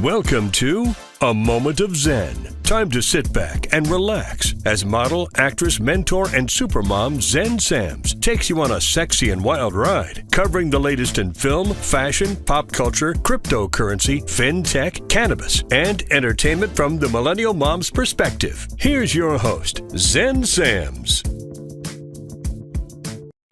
Welcome to A Moment of Zen. Time to sit back and relax as model, actress, mentor, and supermom Zen Sams takes you on a sexy and wild ride, covering the latest in film, fashion, pop culture, cryptocurrency, fintech, cannabis, and entertainment from the millennial mom's perspective. Here's your host, Zen Sams.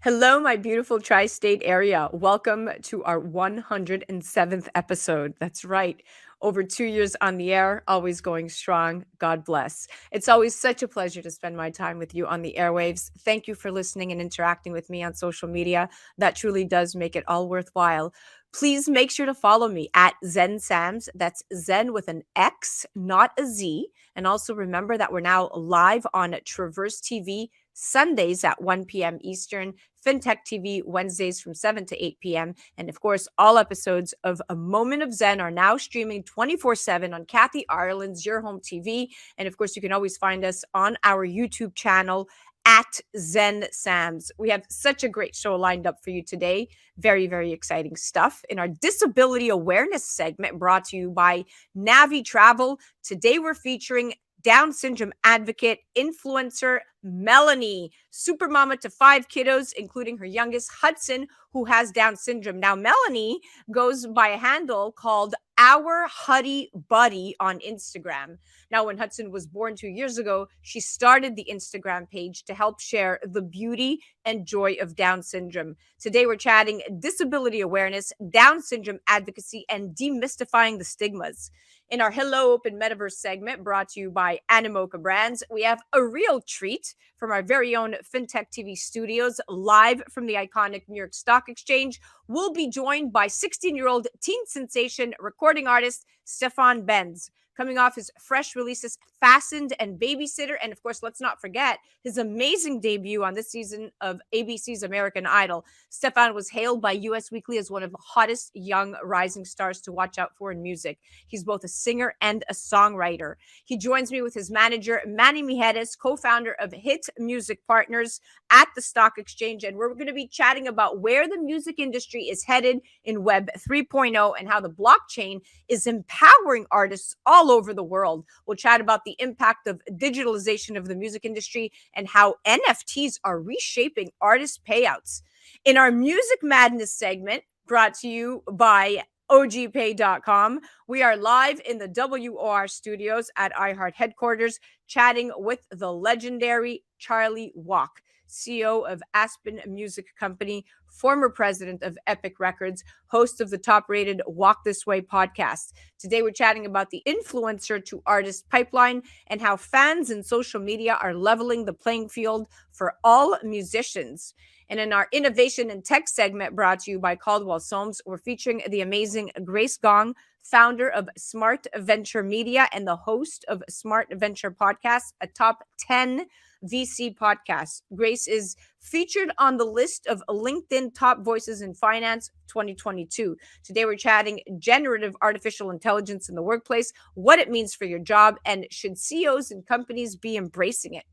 Hello, my beautiful tri-state area. Welcome to our 107th episode. That's right. Over 2 years on the air, always going strong. God bless. It's always such a pleasure to spend my time with you on the airwaves. Thank you for listening and interacting with me on social media. That truly does make it all worthwhile. Please make sure to follow me at Zen Sams. That's Zen with an X, not a Z. And also remember that we're now live on Traverse TV Sundays at 1 p.m. Eastern, Fintech TV Wednesdays from 7 to 8 p.m. And of course, all episodes of A Moment of Zen are now streaming 24/7 on Kathy Ireland's Your Home TV. And of course, you can always find us on our YouTube channel at Zen Sams. We have such a great show lined up for you today. Very, very exciting stuff. In our disability awareness segment brought to you by Navay Travel, today we're featuring Down syndrome advocate, influencer Melanie, supermama to 5 kiddos, including her youngest, Hudson, who has Down syndrome. Now, Melanie goes by a handle called Our Huddy Buddy on Instagram. Now, when Hudson was born 2 years ago, she started the Instagram page to help share the beauty and joy of Down syndrome. Today, we're chatting disability awareness, Down syndrome advocacy, and demystifying the stigmas. In our Hello Open Metaverse segment brought to you by Animoca Brands, we have a real treat from our very own Fintech TV studios, live from the iconic New York Stock Exchange. We'll be joined by 16-year-old teen sensation recording artist Stefan Benz, coming off his fresh releases Fastened and Babysitter. And of course, let's not forget his amazing debut on this season of ABC's American Idol. Stefan was hailed by US Weekly as one of the hottest young rising stars to watch out for in music. He's both a singer and a songwriter. He joins me with his manager, Manny Mijares, co-founder of Hit Music Partners at the Stock Exchange. And we're going to be chatting about where the music industry is headed in Web 3.0 and how the blockchain is empowering artists all over the world. We'll chat about the impact of digitalization of the music industry and how NFTs are reshaping artist payouts. In our Music Madness segment, brought to you by ogpay.com, we are live in the WOR studios at iHeart headquarters, chatting with the legendary Charlie Walk, CEO of Aspen Music Company, former president of Epic Records, host of the top-rated Walk This Way podcast. Today, we're chatting about the influencer to artist pipeline and how fans and social media are leveling the playing field for all musicians. And in our innovation and tech segment brought to you by Caldwell Soames, we're featuring the amazing Grace Gong, founder of Smart Venture Media and the host of Smart Venture Podcast, a top 10 VC podcast. Grace is featured on the list of LinkedIn Top Voices in Finance 2022. Today, we're chatting generative artificial intelligence in the workplace, what it means for your job, and should CEOs and companies be embracing it.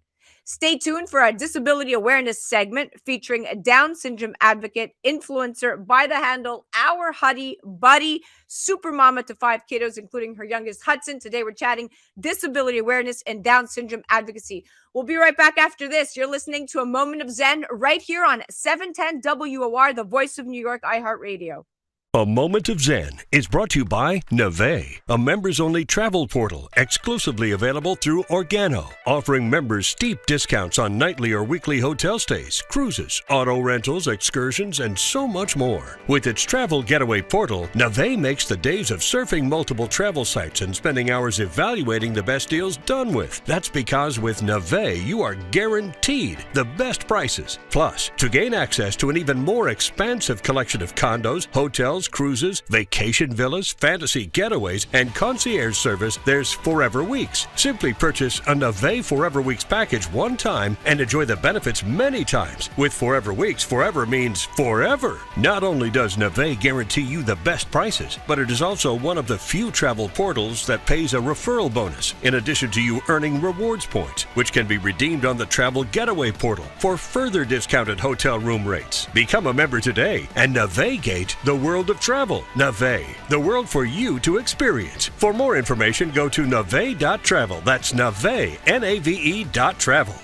Stay tuned for our disability awareness segment featuring a Down syndrome advocate, influencer by the handle Our Huddy Buddy, supermama to 5 kiddos, including her youngest, Hudson. Today, we're chatting disability awareness and Down syndrome advocacy. We'll be right back after this. You're listening to A Moment of Zen right here on 710 WOR, the voice of New York, iHeart Radio. A Moment of Zen is brought to you by Navay, a members-only travel portal exclusively available through Organo, offering members steep discounts on nightly or weekly hotel stays, cruises, auto rentals, excursions, and so much more. With its travel getaway portal, Navay makes the days of surfing multiple travel sites and spending hours evaluating the best deals done with. That's because with Navay, you are guaranteed the best prices. Plus, to gain access to an even more expansive collection of condos, hotels, cruises, vacation villas, fantasy getaways, and concierge service, there's Forever Weeks. Simply purchase a Navay Forever Weeks package one time and enjoy the benefits many times. With Forever Weeks, forever means forever. Not only does Navay guarantee you the best prices, but it is also one of the few travel portals that pays a referral bonus, in addition to you earning rewards points, which can be redeemed on the Travel Getaway portal for further discounted hotel room rates. Become a member today and Navigate the world world of travel. Navay, the world for you to experience. For more information, go to navay.travel. That's Navay, Nave.travel.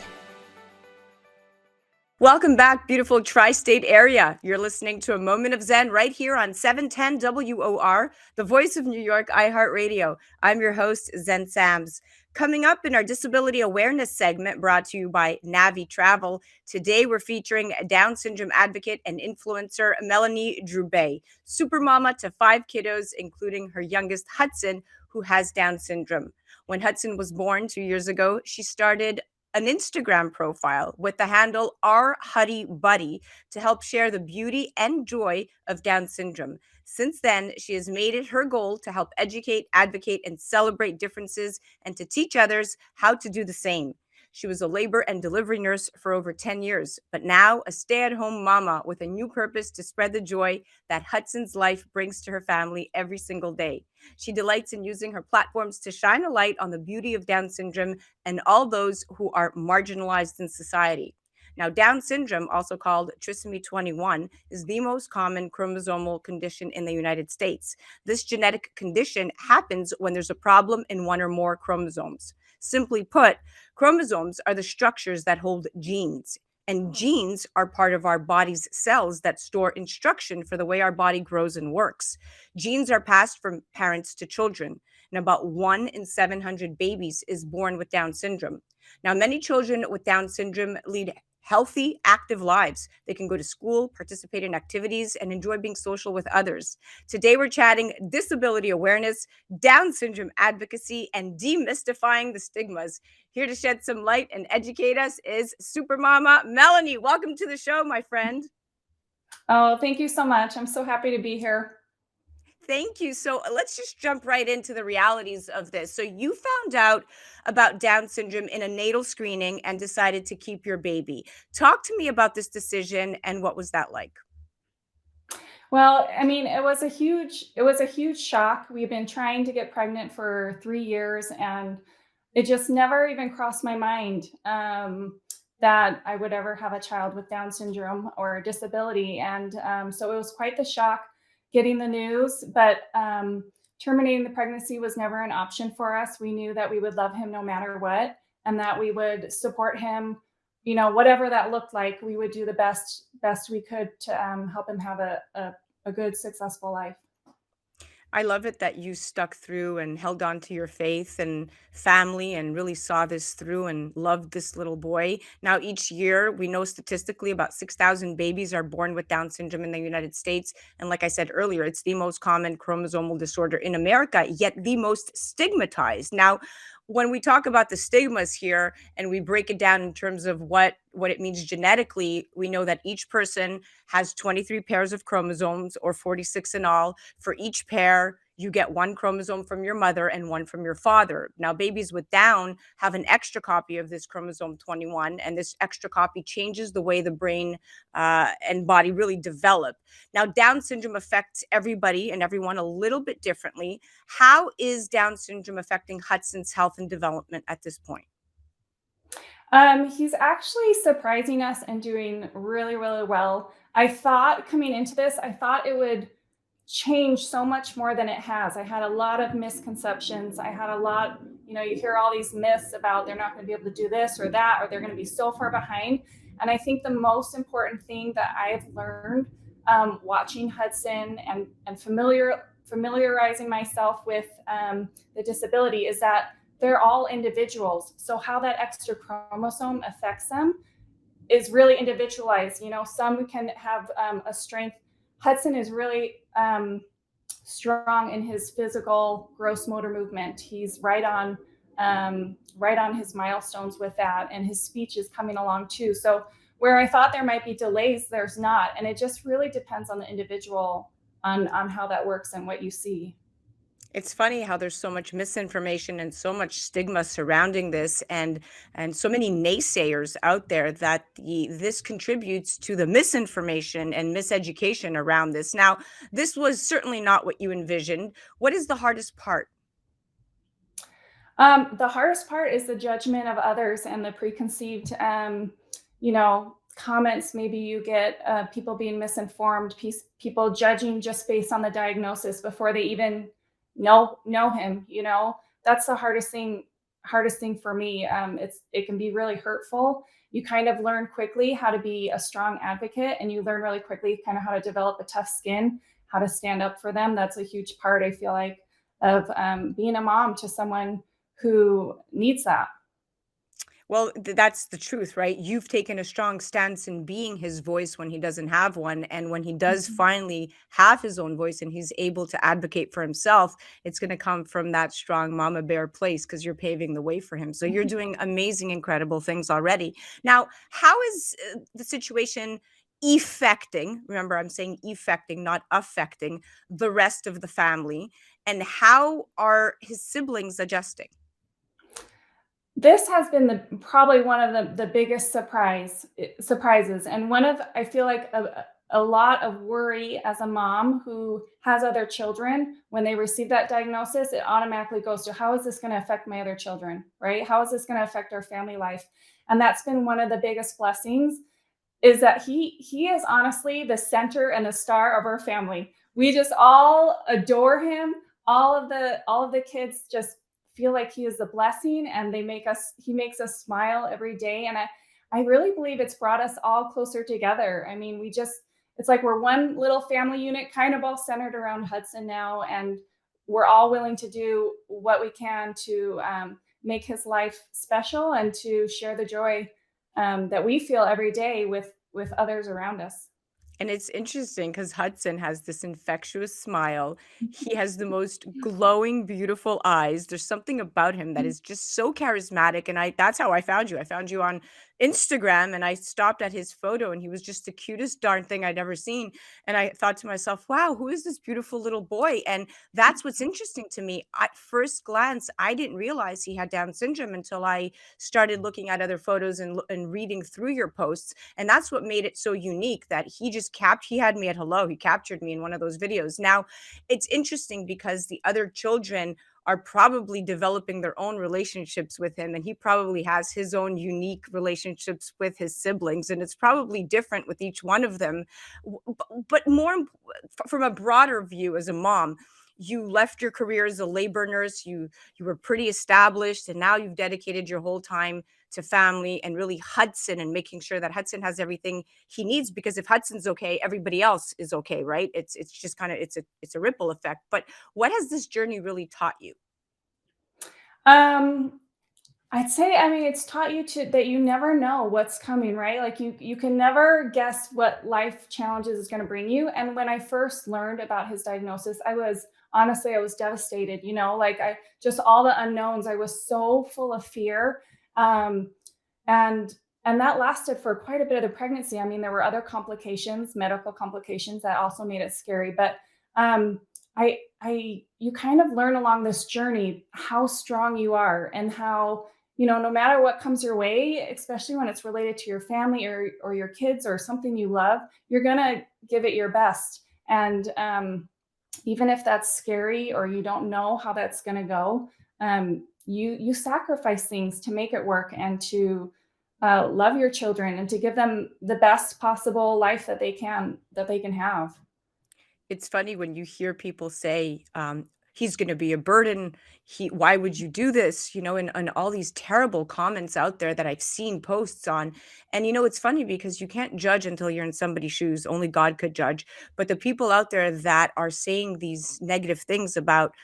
Welcome back, beautiful tri-state area. You're listening to A Moment of Zen right here on 710 WOR, the voice of New York, iHeart Radio. I'm your host, Zen Sams. Coming up in our disability awareness segment brought to you by Navy Travel, today we're featuring Down syndrome advocate and influencer Melanie Drubay, supermama to 5 kiddos, including her youngest Hudson, who has Down syndrome. When Hudson was born 2 years ago, she started an Instagram profile with the handle @RHuddyBuddy to help share the beauty and joy of Down syndrome. Since then, she has made it her goal to help educate, advocate, and celebrate differences and to teach others how to do the same. She was a labor and delivery nurse for over 10 years, but now a stay-at-home mama with a new purpose to spread the joy that Hudson's life brings to her family every single day. She delights in using her platforms to shine a light on the beauty of Down syndrome and all those who are marginalized in society. Now, Down syndrome, also called trisomy 21, is the most common chromosomal condition in the United States. This genetic condition happens when there's a problem in one or more chromosomes. Simply put, chromosomes are the structures that hold genes, and genes are part of our body's cells that store instruction for the way our body grows and works. Genes are passed from parents to children, and about 1 in 700 babies is born with Down syndrome. Now, many children with Down syndrome lead healthy, active lives. They can go to school, participate in activities, and enjoy being social with others. Today, we're chatting disability awareness, Down syndrome advocacy, and demystifying the stigmas. Here to shed some light and educate us is Supermama Melanie. Welcome to the show, my friend. Oh, thank you so much. I'm so happy to be here. Thank you. So let's just jump right into the realities of this. So you found out about Down syndrome in a natal screening and decided to keep your baby. Talk to me about this decision and what was that like? Well, I mean, it was a huge shock. We've been trying to get pregnant for 3 years, and it just never even crossed my mind that I would ever have a child with Down syndrome or a disability. And so it was quite the shock getting the news. But terminating the pregnancy was never an option for us. We knew that we would love him no matter what, and that we would support him. Whatever that looked like, we would do the best we could to help him have a good, successful life. I love it that you stuck through and held on to your faith and family and really saw this through and loved this little boy. Now, each year, we know statistically about 6,000 babies are born with Down syndrome in the United States. And like I said earlier, it's the most common chromosomal disorder in America, yet the most stigmatized. Now, when we talk about the stigmas here and we break it down in terms of what it means genetically, we know that each person has 23 pairs of chromosomes or 46 in all. For each pair, you get one chromosome from your mother and one from your father. Now, babies with Down have an extra copy of this chromosome 21, and this extra copy changes the way the brain and body really develop. Now, Down syndrome affects everybody and everyone a little bit differently. How is Down syndrome affecting Hudson's health and development at this point? He's actually surprising us and doing really, really well. I thought coming into this, I thought it would change so much more than it has. I had a lot of misconceptions. I had a lot, you hear all these myths about they're not going to be able to do this or that, or they're going to be so far behind. And I think the most important thing that I've learned watching Hudson and familiarizing myself with the disability is that they're all individuals. So how that extra chromosome affects them is really individualized. Some can have a strength. Hudson is really strong in his physical gross motor movement. He's right on his milestones with that, and his speech is coming along too. So where I thought there might be delays, there's not, and it just really depends on the individual on how that works and what you see. It's funny how there's so much misinformation and so much stigma surrounding this and so many naysayers out there that this contributes to the misinformation and miseducation around this. Now, this was certainly not what you envisioned. What is the hardest part? The hardest part is the judgment of others and the preconceived, you know, comments, maybe you get people being misinformed, people judging just based on the diagnosis before they even know him. That's the hardest thing for me. It can be really hurtful. You kind of learn quickly how to be a strong advocate, and you learn really quickly kind of how to develop a tough skin, how to stand up for them. That's a huge part, I feel like, of being a mom to someone who needs that. Well, that's the truth, right? You've taken a strong stance in being his voice when he doesn't have one. And when he does Mhm. finally have his own voice and he's able to advocate for himself, it's going to come from that strong mama bear place because you're paving the way for him. So you're doing amazing, incredible things already. Now, how is the situation affecting? Remember, I'm saying affecting, not affecting the rest of the family. And how are his siblings adjusting? This has been probably one of the biggest surprises, and one of, I feel like, a lot of worry as a mom who has other children. When they receive that diagnosis, it automatically goes to, how is this going to affect my other children, right? How is this going to affect our family life? And that's been one of the biggest blessings, is that he is honestly the center and the star of our family. We just all adore him. All of the kids just feel like he is a blessing, and he makes us smile every day. And I really believe it's brought us all closer together. I mean, it's like we're one little family unit, kind of all centered around Hudson now, and we're all willing to do what we can to make his life special and to share the joy that we feel every day with others around us. And it's interesting because Hudson has this infectious smile. He has the most glowing, beautiful eyes. There's something about him that is just so charismatic. And that's how I found you. I found you on Instagram and I stopped at his photo and he was just the cutest darn thing I'd ever seen. And I thought to myself, wow, who is this beautiful little boy? And that's what's interesting to me. At first glance, I didn't realize he had Down syndrome until I started looking at other photos and reading through your posts. And that's what made it so unique, that he had me at hello. He captured me in one of those videos. Now, it's interesting because the other children are probably developing their own relationships with him, and he probably has his own unique relationships with his siblings, and it's probably different with each one of them. But from a broader view, as a mom, you left your career as a labor nurse. You were pretty established, and now you've dedicated your whole time to family and really Hudson, and making sure that Hudson has everything he needs, because if Hudson's okay, everybody else is okay, right? It's just kind of, it's a ripple effect. But what has this journey really taught you? Um, I'd say, I mean, it's taught you that you never know what's coming, right? Like you can never guess what life challenges is going to bring you. And when I first learned about his diagnosis, I was devastated, like I just, all the unknowns. I was so full of fear. Um, and and that lasted for quite a bit of the pregnancy. I mean, there were other complications, medical complications, that also made it scary. But um, you kind of learn along this journey how strong you are, and how, no matter what comes your way, especially when it's related to your family or your kids or something you love, you're gonna give it your best. And even if that's scary or you don't know how that's going to go, you sacrifice things to make it work, and to love your children, and to give them the best possible life that they can have. It's funny when you hear people say, he's going to be a burden. Why would you do this? And all these terrible comments out there that I've seen posts on. And it's funny because you can't judge until you're in somebody's shoes. Only God could judge. But the people out there that are saying these negative things about,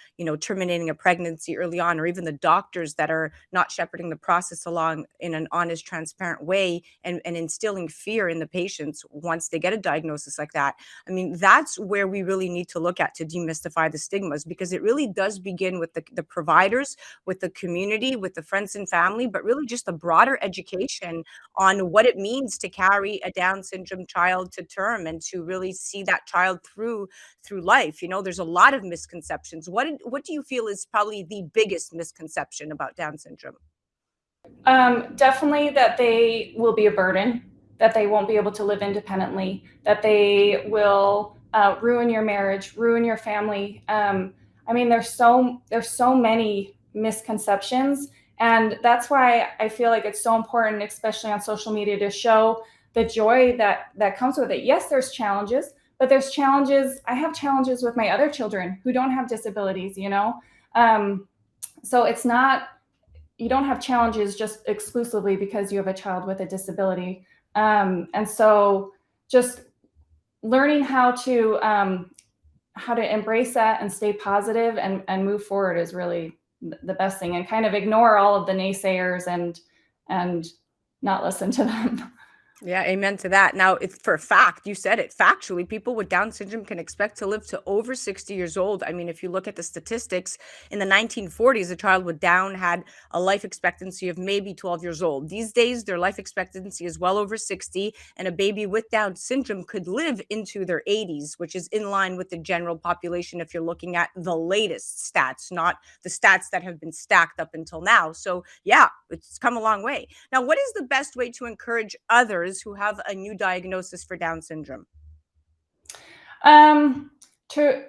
terminating a pregnancy early on, or even the doctors that are not shepherding the process along in an honest, transparent way, and instilling fear in the patients once they get a diagnosis like that. I mean, that's where we really need to look at to demystify the stigmas, because it really does begin with the providers, with the community, with the friends and family, but really just a broader education on what it means to carry a Down syndrome child to term, and to really see that child through life. There's a lot of misconceptions. What do you feel is probably the biggest misconception about Down syndrome? Definitely that they will be a burden, that they won't be able to live independently, that they will ruin your marriage, ruin your family. I mean, there's so many misconceptions, and that's why I feel like it's so important, especially on social media, to show the joy that comes with it. Yes, there's challenges, but there's challenges. I have challenges with my other children who don't have disabilities, so it's not, you don't have challenges just exclusively because you have a child with a disability. And so just learning how to embrace that and stay positive and move forward is really the best thing, and kind of ignore all of the naysayers and not listen to them. Yeah, amen to that. Now, it's for a fact, you said it, factually, people with Down syndrome can expect to live to over 60 years old. I mean, if you look at the statistics, in the 1940s, a child with Down had a life expectancy of maybe 12 years old. These days, their life expectancy is well over 60, and a baby with Down syndrome could live into their 80s, which is in line with the general population if you're looking at the latest stats, not the stats that have been stacked up until now. So, yeah, it's come a long way. Now, what is the best way to encourage others who have a new diagnosis for Down syndrome? To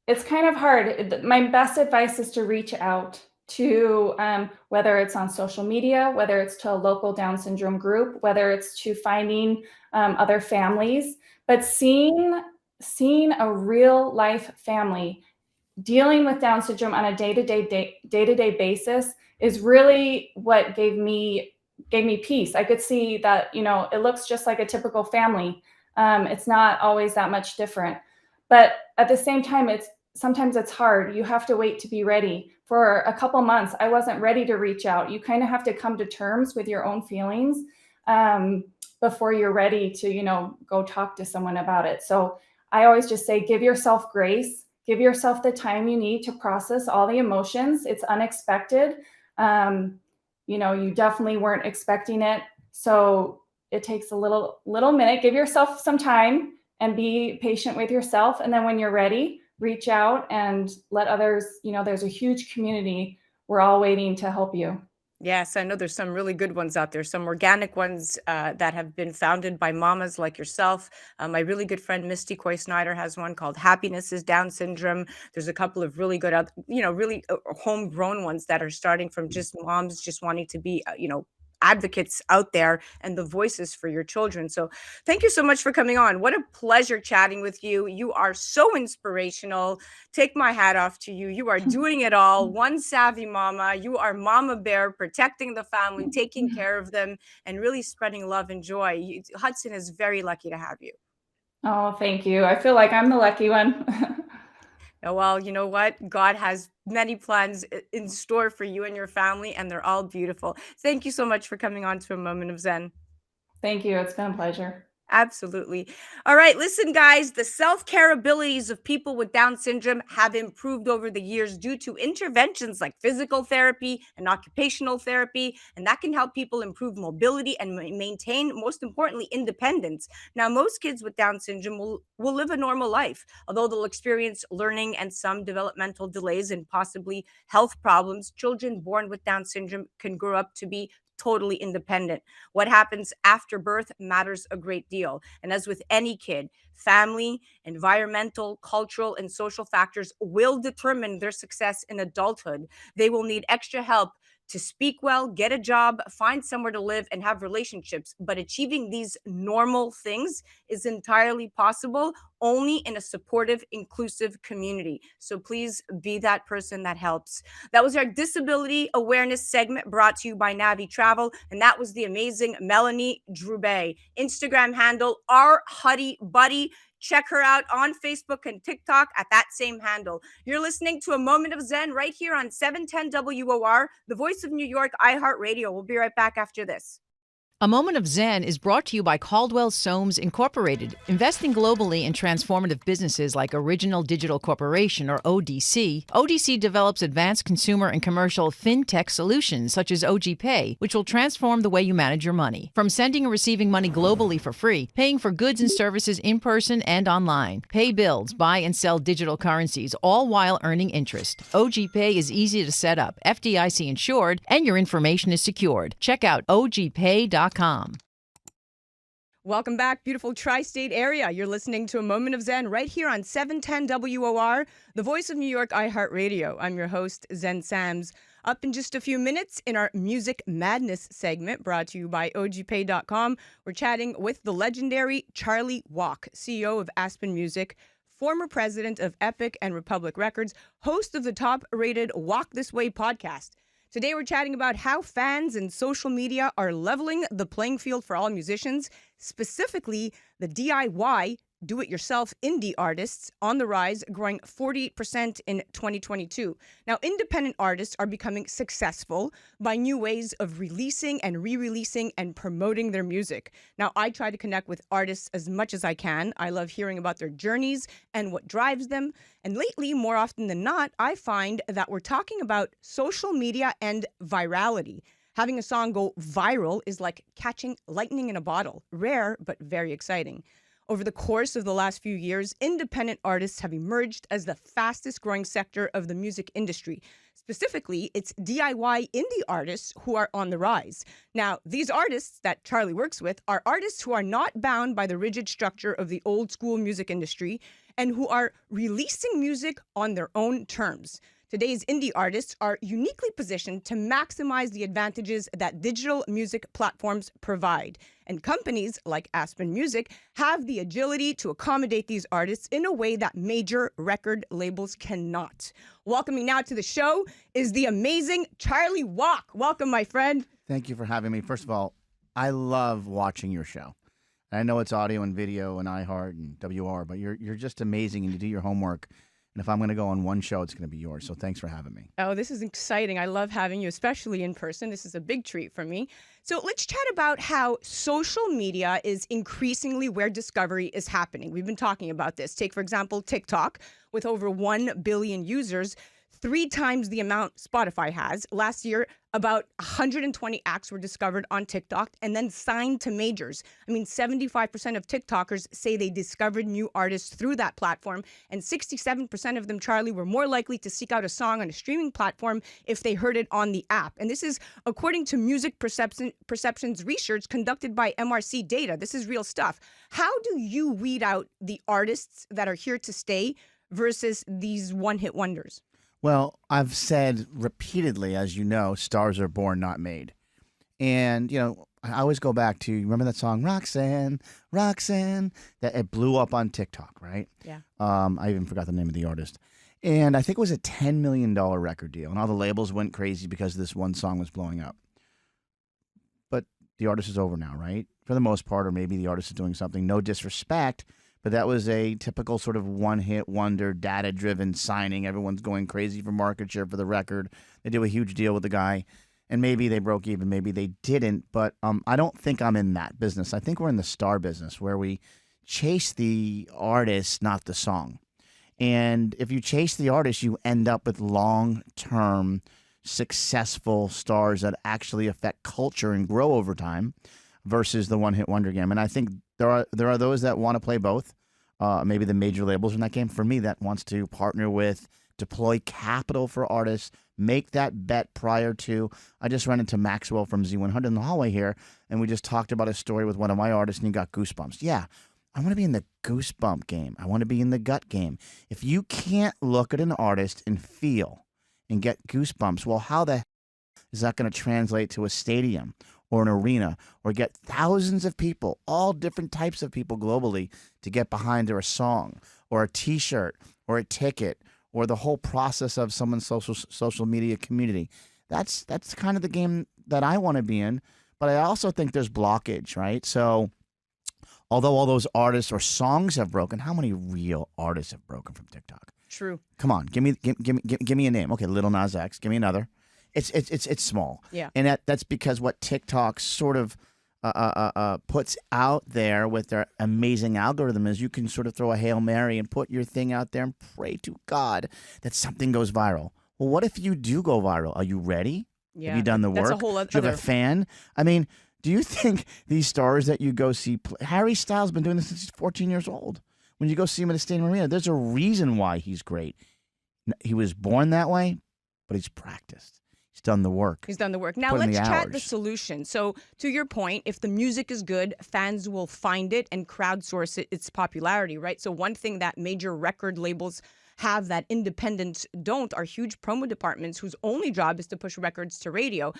It's kind of hard. My best advice is to reach out to, whether it's on social media, whether it's to a local Down syndrome group, whether it's to finding other families, but seeing a real life family dealing with Down syndrome on a day-to-day basis is really what gave me peace. I could see that, it looks just like a typical family. It's not always that much different, but at the same time, sometimes it's hard. You have to wait to be ready. For a couple months, I wasn't ready to reach out. You kind of have to come to terms with your own feelings before you're ready to, go talk to someone about it. So I always just say, give yourself grace, give yourself the time you need to process all the emotions. It's unexpected. You definitely weren't expecting it. So it takes a little minute. Give yourself some time and be patient with yourself. And then when you're ready, reach out and let others, there's a huge community. We're all waiting to help you. Yes, I know there's some really good ones out there, some organic ones that have been founded by mamas like yourself. My really good friend Misty Coy Snyder has one called Happiness is Down Syndrome. There's a couple of really good, really homegrown ones that are starting from just moms just wanting to be, advocates out there and the voices for your children. So thank you so much for coming on. What a pleasure chatting with you. You are so inspirational. Take my hat off to you. You are doing it all. One savvy mama. You are Mama Bear, protecting the family, taking care of them, and really spreading love and joy. Hudson is very lucky to have you. Oh, thank you. I feel like I'm the lucky one. Well, you know what? God has many plans in store for you and your family, and they're all beautiful. Thank you so much for coming on to A Moment of Zen. Thank you. It's been a pleasure. Absolutely. All right, listen, guys, the self-care abilities of people with Down syndrome have improved over the years due to interventions like physical therapy and occupational therapy, and that can help people improve mobility and maintain, most importantly, independence. Now, most kids with Down syndrome will live a normal life, although they'll experience learning and some developmental delays and possibly health problems. Children born with Down syndrome can grow up to be totally independent. What happens after birth matters a great deal. And as with any kid, family, environmental, cultural, and social factors will determine their success in adulthood. They will need extra help to speak well, get a job, find somewhere to live, and have relationships. But achieving these normal things is entirely possible only in a supportive, inclusive community. So please be that person that helps. That was our disability awareness segment brought to you by Navy Travel. And that was the amazing Melanie Drubay. Instagram handle, @HuddyBuddy. Check her out on Facebook and TikTok at that same handle. You're listening to A Moment of Zen right here on 710 WOR, the voice of New York, iHeart Radio. We'll be right back after this. A Moment of Zen is brought to you by Caldwell Soames Incorporated, investing globally in transformative businesses like Original Digital Corporation, or ODC. ODC develops advanced consumer and commercial fintech solutions such as OG Pay, which will transform the way you manage your money. From sending and receiving money globally for free, paying for goods and services in person and online, pay bills, buy and sell digital currencies, all while earning interest. OG Pay is easy to set up, FDIC insured, and your information is secured. Check out ogpay.com. Welcome back, beautiful tri-state area. You're listening to A Moment of Zen right here on 710 WOR, the voice of New York, iHeart Radio. I'm your host, Zen Sams. Up in just a few minutes in our Music Madness segment brought to you by OGPay.com, we're chatting with the legendary Charlie Walk, CEO of Aspen Music, former president of Epic and Republic Records, host of the top-rated Walk This Way podcast. Today, we're chatting about how fans and social media are leveling the playing field for all musicians, specifically the DIY, do-it-yourself indie artists on the rise, growing 40% in 2022. Now, independent artists are becoming successful by new ways of releasing and re-releasing and promoting their music. Now, I try to connect with artists as much as I can. I love hearing about their journeys and what drives them. And lately, more often than not, I find that we're talking about social media and virality. Having a song go viral is like catching lightning in a bottle. Rare, but very exciting. Over the course of the last few years, independent artists have emerged as the fastest growing sector of the music industry. Specifically, it's DIY indie artists who are on the rise. Now, these artists that Charlie works with are artists who are not bound by the rigid structure of the old school music industry and who are releasing music on their own terms. Today's indie artists are uniquely positioned to maximize the advantages that digital music platforms provide. And companies like Aspen Music have the agility to accommodate these artists in a way that major record labels cannot. Welcoming now to the show is the amazing Charlie Walk. Welcome, my friend. Thank you for having me. First of all, I love watching your show. I know it's audio and video and iHeart and WOR, but you're just amazing and you do your homework. And if I'm going to go on one show, it's going to be yours. So thanks for having me. Oh, this is exciting. I love having you, especially in person. This is a big treat for me. So let's chat about how social media is increasingly where discovery is happening. We've been talking about this. Take, for example, TikTok with over 1 billion users, 3 times the amount Spotify has. Last year, about 120 acts were discovered on TikTok and then signed to majors. I mean, 75% of TikTokers say they discovered new artists through that platform, and 67% of them, Charlie, were more likely to seek out a song on a streaming platform if they heard it on the app. And this is according to Music Perceptions research conducted by MRC Data. This is real stuff. How do you weed out the artists that are here to stay versus these one-hit wonders? Well, I've said repeatedly, as you know, stars are born, not made. And, you know, I always go back to, remember that song, Roxanne, Roxanne? That it blew up on TikTok, right? Yeah. I even forgot the name of the artist. And I think it was a $10 million record deal. And all the labels went crazy because this one song was blowing up. But the artist is over now, right? For the most part, or maybe the artist is doing something. No disrespect. But that was a typical sort of one-hit wonder, data-driven signing. Everyone's going crazy for market share for the record. They do a huge deal with the guy, and maybe they broke even, maybe they didn't. But I don't think I'm in that business. I think we're in the star business where we chase the artist, not the song. And if you chase the artist, you end up with long-term, successful stars that actually affect culture and grow over time versus the one-hit wonder game. And I think there are those that want to play both. Maybe the major labels in that game. For me, that wants to partner with, deploy capital for artists, make that bet prior to. I just ran into Maxwell from Z100 in the hallway here, and we just talked about a story with one of my artists, and he got goosebumps. Yeah, I want to be in the goosebump game. I want to be in the gut game. If you can't look at an artist and feel and get goosebumps, well, how the hell is that going to translate to a stadium or an arena, or get thousands of people, all different types of people globally, to get behind a song or a T-shirt or a ticket or the whole process of someone's social media community? That's kind of the game that I want to be in. But I also think there's blockage, right? So although all those artists or songs have broken, how many real artists have broken from TikTok? True. Come on, give me a name. Okay, Lil Nas X. Give me another. It's small. Yeah. And that's because what TikTok sort of puts out there with their amazing algorithm is you can sort of throw a Hail Mary and put your thing out there and pray to God that something goes viral. Well, what if you do go viral? Are you ready? Yeah. Have you done the work? That's a whole other. Do you have a fan? I mean, do you think these stars that you go see, Harry Styles has been doing this since he's 14 years old. When you go see him at a stadium arena, there's a reason why he's great. He was born that way, but he's practiced. He's done the work. He's done the work. Now Put in let's the chat the hours. solution. So to your point, if the music is good, fans will find it and crowdsource its popularity, right? So one thing that major record labels have that independents don't are huge promo departments whose only job is to push records to radio.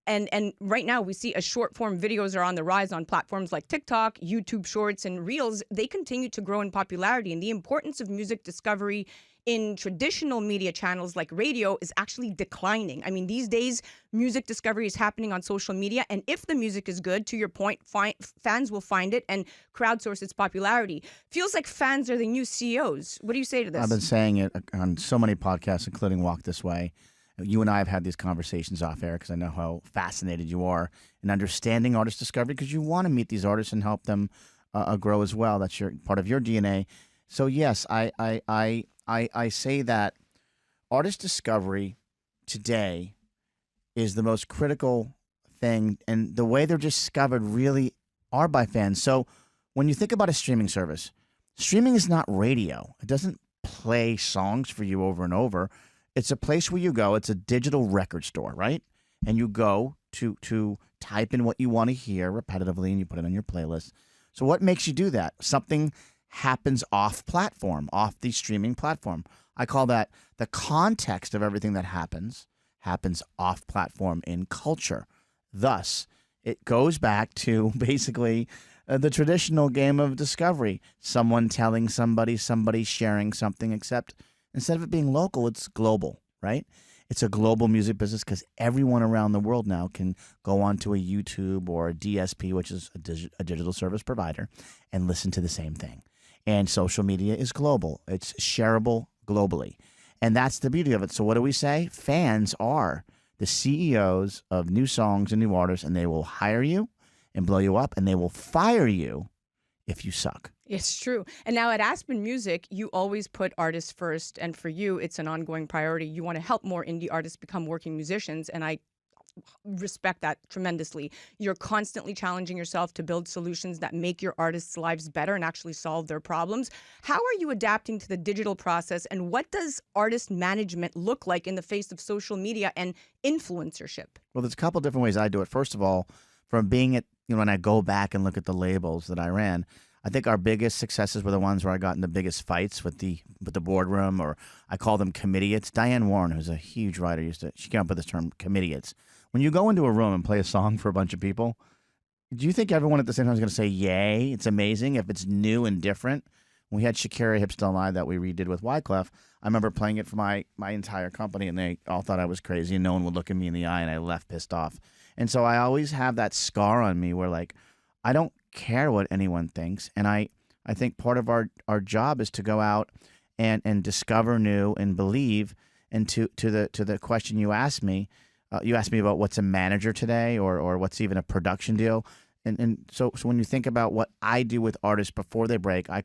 And right now we see as short form videos are on the rise on platforms like TikTok, YouTube Shorts, and Reels. They continue to grow in popularity, and the importance of music discovery in traditional media channels like radio is actually declining. I mean, these days, music discovery is happening on social media. And if the music is good, to your point, fans will find it and crowdsource its popularity. Feels like fans are the new CEOs. What do you say to this? I've been saying it on so many podcasts, including Walk This Way. You and I have had these conversations off air because I know how fascinated you are in understanding artist discovery, because you want to meet these artists and help them grow as well. That's part of your DNA. So yes, I say that artist discovery today is the most critical thing, and the way they're discovered really are by fans. So when you think about a streaming service, streaming is not radio. It doesn't play songs for you over and over. It's a place where you go. It's a digital record store, right? And you go to type in what you want to hear repetitively, and you put it on your playlist. So what makes you do that? Something happens off platform, off the streaming platform. I call that the context of everything that happens off platform in culture. Thus, it goes back to basically the traditional game of discovery. Someone telling somebody sharing something, except instead of it being local, it's global, right? It's a global music business because everyone around the world now can go onto a YouTube or a DSP, which is a digital service provider, and listen to the same thing. And social media is global. It's shareable globally. And that's the beauty of it. So what do we say? Fans are the CEOs of new songs and new artists, and they will hire you and blow you up, and they will fire you if you suck. It's true. And now at Aspen Music, you always put artists first. And for you, it's an ongoing priority. You want to help more indie artists become working musicians. And I respect that tremendously. You're constantly challenging yourself to build solutions that make your artists' lives better and actually solve their problems. How are you adapting to the digital process, and what does artist management look like in the face of social media and influencership? Well, there's a couple different ways I do it. First of all, from being at, when I go back and look at the labels that I ran, I think our biggest successes were the ones where I got in the biggest fights with the boardroom, or I call them committeeits. Diane Warren, who's a huge writer, she came up with this term, committeeits. When you go into a room and play a song for a bunch of people, do you think everyone at the same time is going to say, yay, it's amazing, if it's new and different? When we had Shakira Hips Don't Lie that we redid with Wyclef, I remember playing it for my entire company, and they all thought I was crazy, and no one would look at me in the eye, and I left pissed off. And so I always have that scar on me where, like, I don't care what anyone thinks. And I think part of our job is to go out and discover new and believe. And to the question you asked me about what's a manager today, or what's even a production deal. And so when you think about what I do with artists before they break, I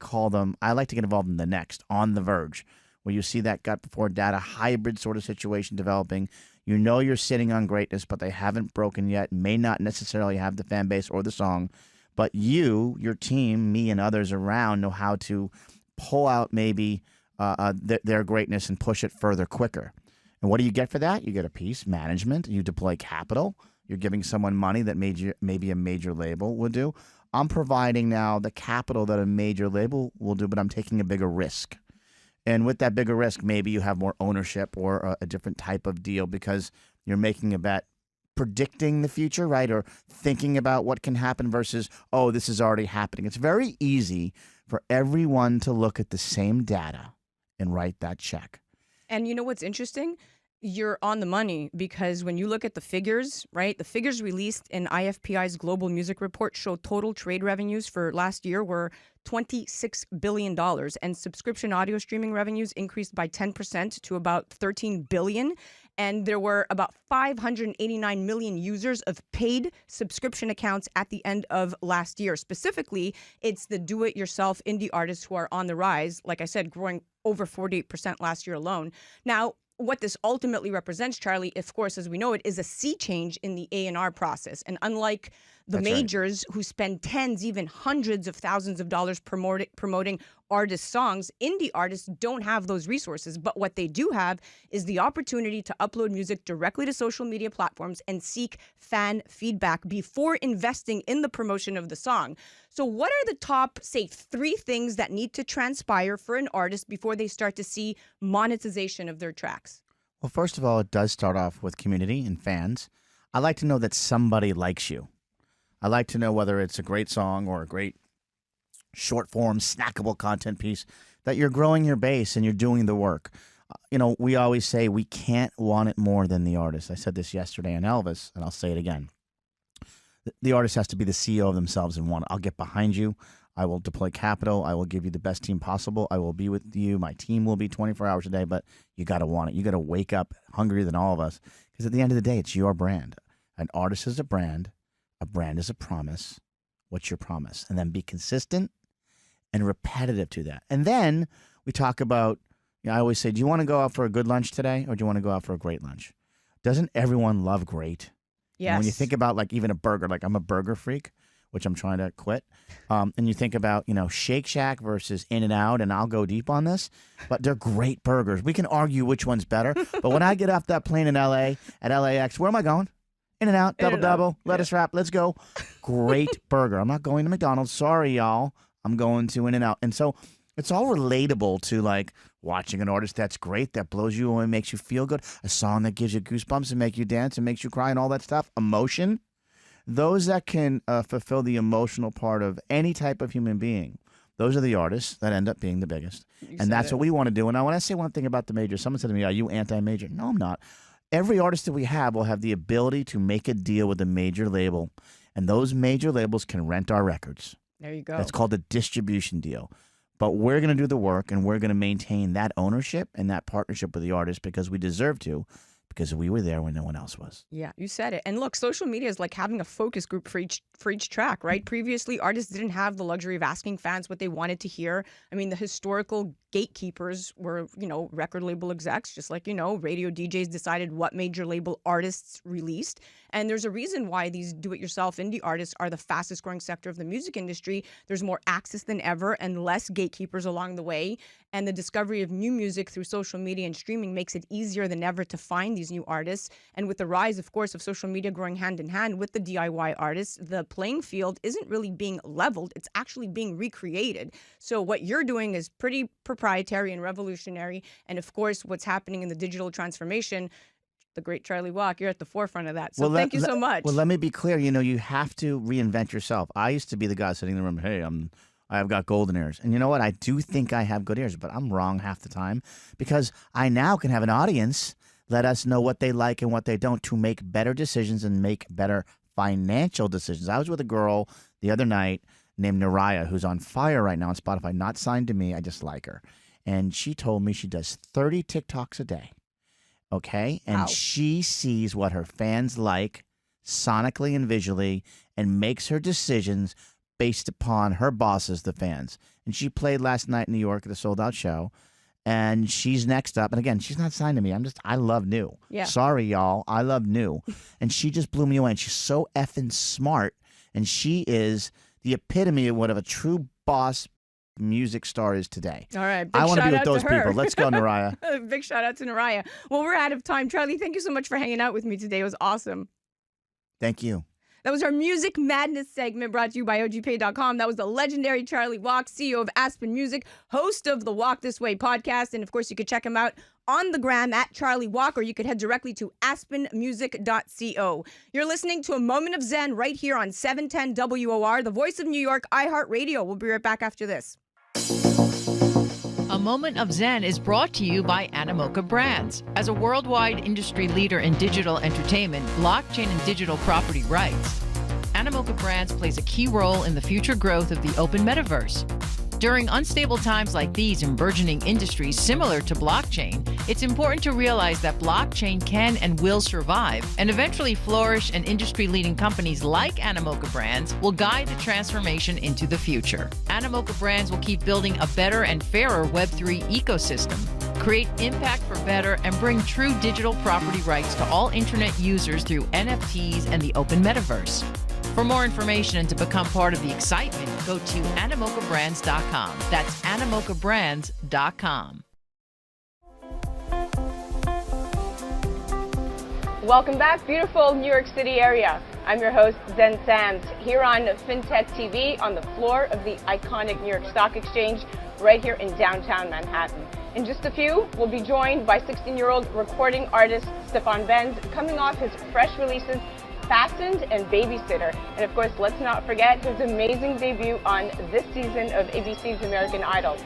like to get involved in the next, on the verge, where you see that gut before data hybrid sort of situation developing. You know you're sitting on greatness, but they haven't broken yet, may not necessarily have the fan base or the song. But you, your team, me, and others around know how to pull out maybe their greatness and push it further quicker. And what do you get for that? You get a piece, management. You deploy capital. You're giving someone money that maybe a major label would do. I'm providing now the capital that a major label will do, but I'm taking a bigger risk. And with that bigger risk, maybe you have more ownership or a different type of deal because you're making a bet, predicting the future, right? Or thinking about what can happen versus, oh, this is already happening. It's very easy for everyone to look at the same data and write that check. And you know what's interesting? You're on the money, because when you look at the figures, right? The figures released in IFPI's Global Music Report show total trade revenues for last year were $26 billion, and subscription audio streaming revenues increased by 10% to about $13 billion. And there were about 589 million users of paid subscription accounts at the end of last year. Specifically, it's the do-it-yourself indie artists who are on the rise, like I said, growing over 48% last year alone. Now, what this ultimately represents, Charlie, of course, as we know it, is a sea change in the A&R process. And unlike the majors who spend tens, even hundreds of thousands of dollars promoting artists' songs. Indie artists don't have those resources, but what they do have is the opportunity to upload music directly to social media platforms and seek fan feedback before investing in the promotion of the song. So what are the top, say, 3 things that need to transpire for an artist before they start to see monetization of their tracks? Well, first of all, it does start off with community and fans. I like to know that somebody likes you. I like to know whether it's a great song or a great short form, snackable content piece, that you're growing your base and you're doing the work. We always say we can't want it more than the artist. I said this yesterday on Elvis, and I'll say it again. The artist has to be the CEO of themselves and want it. I'll get behind you. I will deploy capital. I will give you the best team possible. I will be with you. My team will be 24 hours a day, but you got to want it. You got to wake up hungrier than all of us, because at the end of the day, it's your brand. An artist is a brand. A brand is a promise. What's your promise? And then be consistent and repetitive to that. And then we talk about, I always say, do you want to go out for a good lunch today, or do you want to go out for a great lunch? Doesn't everyone love great? Yes. And when you think about like even a burger, like I'm a burger freak, which I'm trying to quit. And you think about, Shake Shack versus In-N-Out, and I'll go deep on this, but they're great burgers. We can argue which one's better. But when I get off that plane in LA at LAX, where am I going? In-N-Out, double, lettuce wrap, let's go. Great burger. I'm not going to McDonald's. Sorry, y'all. I'm going to In-N-Out. And so it's all relatable to like watching an artist that's great, that blows you away, makes you feel good, a song that gives you goosebumps and make you dance and makes you cry and all that stuff. Emotion. Those that can fulfill the emotional part of any type of human being, those are the artists that end up being the biggest. And that's what we want to do. And I want to say one thing about the major. Someone said to me, are you anti-major? No, I'm not. Every artist that we have will have the ability to make a deal with a major label, and those major labels can rent our records. There you go. That's called a distribution deal. But we're going to do the work, and we're going to maintain that ownership and that partnership with the artist because we deserve to, because we were there when no one else was. Yeah, you said it. And look, social media is like having a focus group for each track, right? Previously, artists didn't have the luxury of asking fans what they wanted to hear. I mean, the historical gatekeepers were, record label execs, just like, radio DJs decided what major label artists released. And there's a reason why these do-it-yourself indie artists are the fastest growing sector of the music industry. There's more access than ever and less gatekeepers along the way. And the discovery of new music through social media and streaming makes it easier than ever to find these new artists. And with the rise, of course, of social media growing hand in hand with the DIY artists, the playing field isn't really being leveled. It's actually being recreated. So what you're doing is pretty proprietary and revolutionary. And of course, what's happening in the digital transformation, the great Charlie Walk, you're at the forefront of that. So thank you so much. Well, let me be clear. You have to reinvent yourself. I used to be the guy sitting in the room, hey, I've got golden ears. And you know what? I do think I have good ears, but I'm wrong half the time because I now can have an audience let us know what they like and what they don't to make better decisions and make better financial decisions. I was with a girl the other night named Navay, who's on fire right now on Spotify, not signed to me. I just like her. And she told me she does 30 TikToks a day. Okay? And Wow. She sees what her fans like sonically and visually and makes her decisions based upon her bosses, the fans. And she played last night in New York at a sold-out show. And she's next up. And again, she's not signed to me. I love new. Yeah. Sorry, y'all. I love new. And she just blew me away. And she's so effing smart. And she is the epitome of what a true boss music star is today. All right. I want to be with those her. people. Let's go, Naraya. Big shout out to Naraya. Well, we're out of time. Charlie, thank you so much for hanging out with me today. It was awesome. Thank you. That was our Music Madness segment brought to you by OGPay.com. That was the legendary Charlie Walk, CEO of Aspen Music, host of the Walk This Way podcast. And of course, you could check him out on the gram at Charlie Walk, or you could head directly to aspenmusic.co. You're listening to A Moment of Zen right here on 710 WOR, the voice of New York, iHeart Radio. We'll be right back after this. A Moment of Zen is brought to you by Animoca Brands. As a worldwide industry leader in digital entertainment, blockchain, and digital property rights, Animoca Brands plays a key role in the future growth of the open metaverse. During unstable times like these in burgeoning industries similar to blockchain, it's important to realize that blockchain can and will survive and eventually flourish, and industry-leading companies like Animoca Brands will guide the transformation into the future. Animoca Brands will keep building a better and fairer Web3 ecosystem, create impact for better, and bring true digital property rights to all internet users through NFTs and the open metaverse. For more information and to become part of the excitement, go to AnimocaBrands.com. That's AnimocaBrands.com. Welcome back, beautiful New York City area. I'm your host, Zen Sams, here on Fintech TV on the floor of the iconic New York Stock Exchange right here in downtown Manhattan. In just a few, we'll be joined by 16-year-old recording artist Stefan Benz, coming off his fresh releases Fastened and Babysitter. And of course, let's not forget his amazing debut on this season of ABC's American Idol.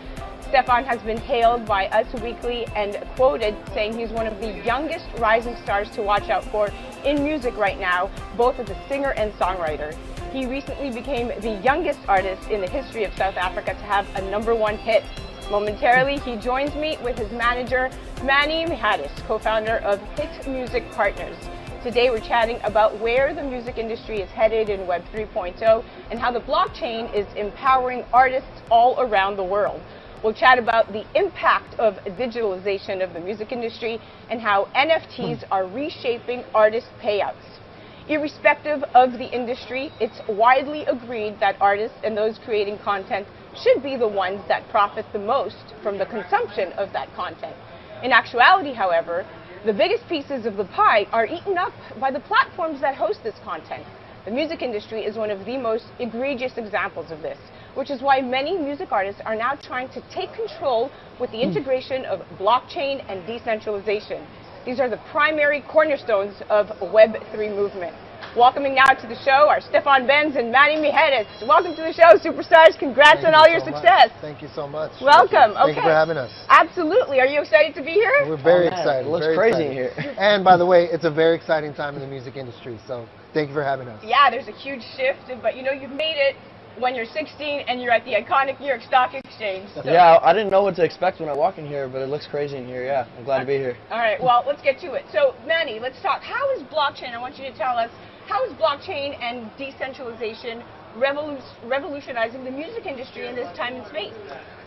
Stefan has been hailed by Us Weekly and quoted saying he's one of the youngest rising stars to watch out for in music right now, both as a singer and songwriter. He recently became the youngest artist in the history of South Africa to have a #1 hit. Momentarily, he joins me with his manager, Manny Mijares, co-founder of Hit Music Partners. Today we're chatting about where the music industry is headed in Web 3.0 and how the blockchain is empowering artists all around the world. We'll chat about the impact of digitalization of the music industry and how NFTs are reshaping artist payouts. Irrespective of the industry, it's widely agreed that artists and those creating content should be the ones that profit the most from the consumption of that content. In actuality, however, the biggest pieces of the pie are eaten up by the platforms that host this content. The music industry is one of the most egregious examples of this, which is why many music artists are now trying to take control with the integration of blockchain and decentralization. These are the primary cornerstones of Web 3 movement. Welcoming now to the show are Stefan Benz and Manny Mijares. Welcome to the show, superstars. Congrats on all your success. Thank you so much. Welcome. Thank you for having us. Absolutely. Are you excited to be here? We're very excited. It looks very crazy excited. here. And by the way, it's a very exciting time in the music industry. So thank you for having us. Yeah, there's a huge shift, but you know, you've made it when you're 16 and you're at the iconic New York Stock Exchange. So. Yeah, I didn't know what to expect when I walk in here, but it looks crazy in here. Yeah, I'm glad to be here. All right, well, let's get to it. So, Manny, let's talk. How is blockchain, I want you to tell us, how is blockchain and decentralization revolutionizing the music industry in this time and space?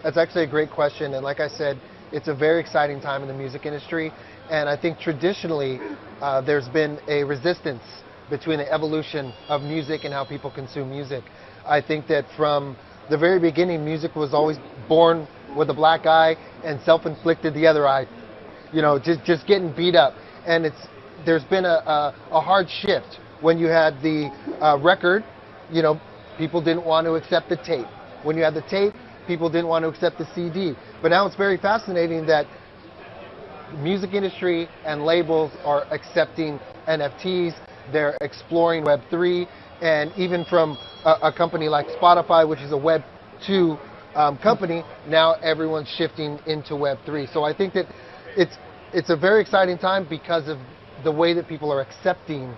That's actually a great question. And like I said, it's a very exciting time in the music industry. And I think traditionally, there's been a resistance between the evolution of music and how people consume music. I think that from the very beginning, music was always born with a black eye and self-inflicted the other eye. You know, just getting beat up. And there's been a hard shift. When you had the record, you know, people didn't want to accept the tape. When you had the tape, people didn't want to accept the CD. But now it's very fascinating that the music industry and labels are accepting NFTs. They're exploring Web 3. And even from a company like Spotify, which is a Web 2 company, now everyone's shifting into Web 3. So I think that it's a very exciting time because of the way that people are accepting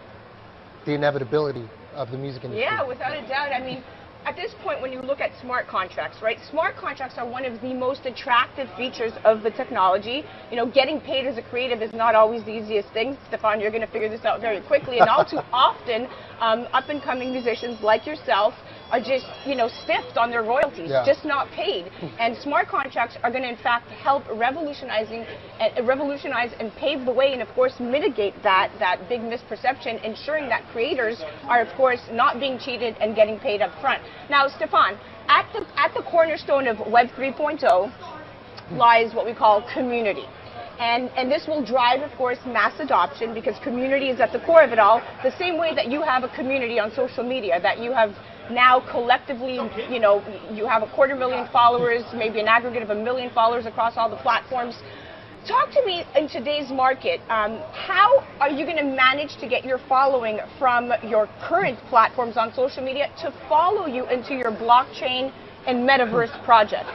the inevitability of the music industry. Yeah, without a doubt. I mean, at this point, when you look at smart contracts, right? Smart contracts are one of the most attractive features of the technology. You know, getting paid as a creative is not always the easiest thing. Stefan, you're going to figure this out very quickly. And all too often, up-and-coming musicians like yourself are just, you know, stiffed on their royalties, just not paid. And smart contracts are going to, in fact, help revolutionize and pave the way and, of course, mitigate that big misperception, ensuring that creators are, of course, not being cheated and getting paid up front. Now, Stefan, at the cornerstone of Web 3.0 lies what we call community. And this will drive, of course, mass adoption because community is at the core of it all, the same way that you have a community on social media, that you have now collectively, you know, you have 250,000 followers, maybe an aggregate of 1 million followers across all the platforms. Talk to me in today's market, how are you going to manage to get your following from your current platforms on social media to follow you into your blockchain and metaverse projects?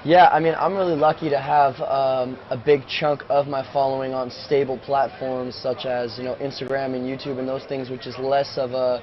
Yeah, I mean, I'm really lucky to have a big chunk of my following on stable platforms such as, you know, Instagram and YouTube and those things, which is less of a,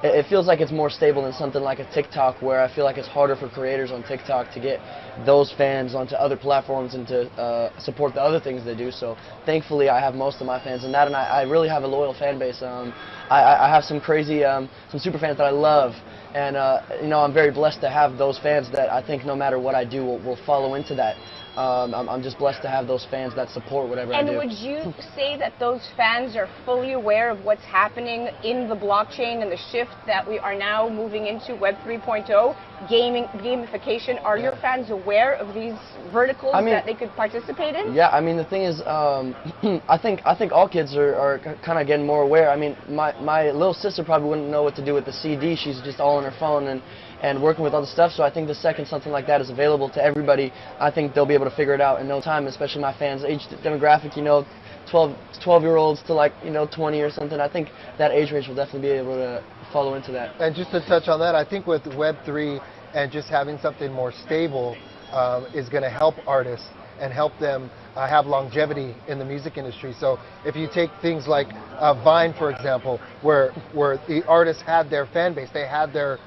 it feels like it's more stable than something like a TikTok, where I feel like it's harder for creators on TikTok to get those fans onto other platforms and to support the other things they do. So thankfully I have most of my fans in that, and I really have a loyal fan base. I have some crazy, some super fans that I love, And you know, I'm very blessed to have those fans that I think no matter what I do will follow into that. I'm just blessed to have those fans that support whatever I do. And would you say that those fans are fully aware of what's happening in the blockchain and the shift that we are now moving into Web 3.0, gamification? Are your fans aware of these verticals that they could participate in? Yeah, I mean, the thing is, I think all kids are kind of getting more aware. I mean, my little sister probably wouldn't know what to do with the CD. She's just all on her phone and working with other stuff. So I think the second something like that is available to everybody, I think they'll be able to figure it out in no time, especially my fans' age demographic, you know, 12-year-olds to, like, you know, 20 or something. I think that age range will definitely be able to follow into that. And just to touch on that, I think with Web3 and just having something more stable is going to help artists and help them have longevity in the music industry. So if you take things like Vine, for example, where the artists had their fan base, they had their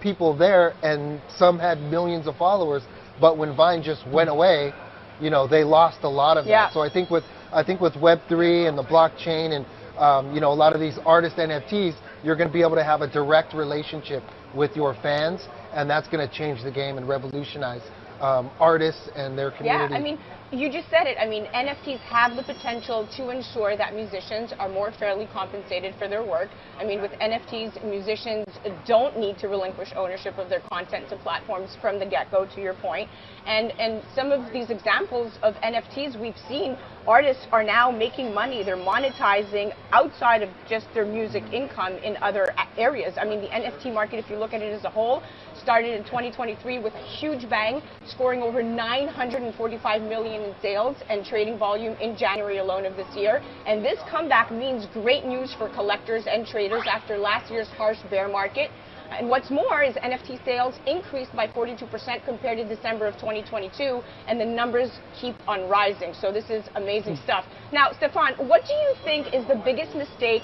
people there, and some had millions of followers, but when Vine just went away, you know, they lost a lot of that. So I think with Web3 and the blockchain and you know, a lot of these artist NFTs, you're going to be able to have a direct relationship with your fans, and that's going to change the game and revolutionize artists and their community. Yeah, I mean, you just said it. I mean, NFTs have the potential to ensure that musicians are more fairly compensated for their work. I mean, with NFTs, musicians don't need to relinquish ownership of their content to platforms from the get-go, to your point. And some of these examples of NFTs we've seen, artists are now making money. They're monetizing outside of just their music income in other areas. I mean, the NFT market, if you look at it as a whole, started in 2023 with a huge bang, scoring over 945 million in sales and trading volume in January alone of this year. And this comeback means great news for collectors and traders after last year's harsh bear market. And what's more is NFT sales increased by 42% compared to December of 2022, and the numbers keep on rising. So this is amazing stuff. Now, Stefan, what do you think is the biggest mistake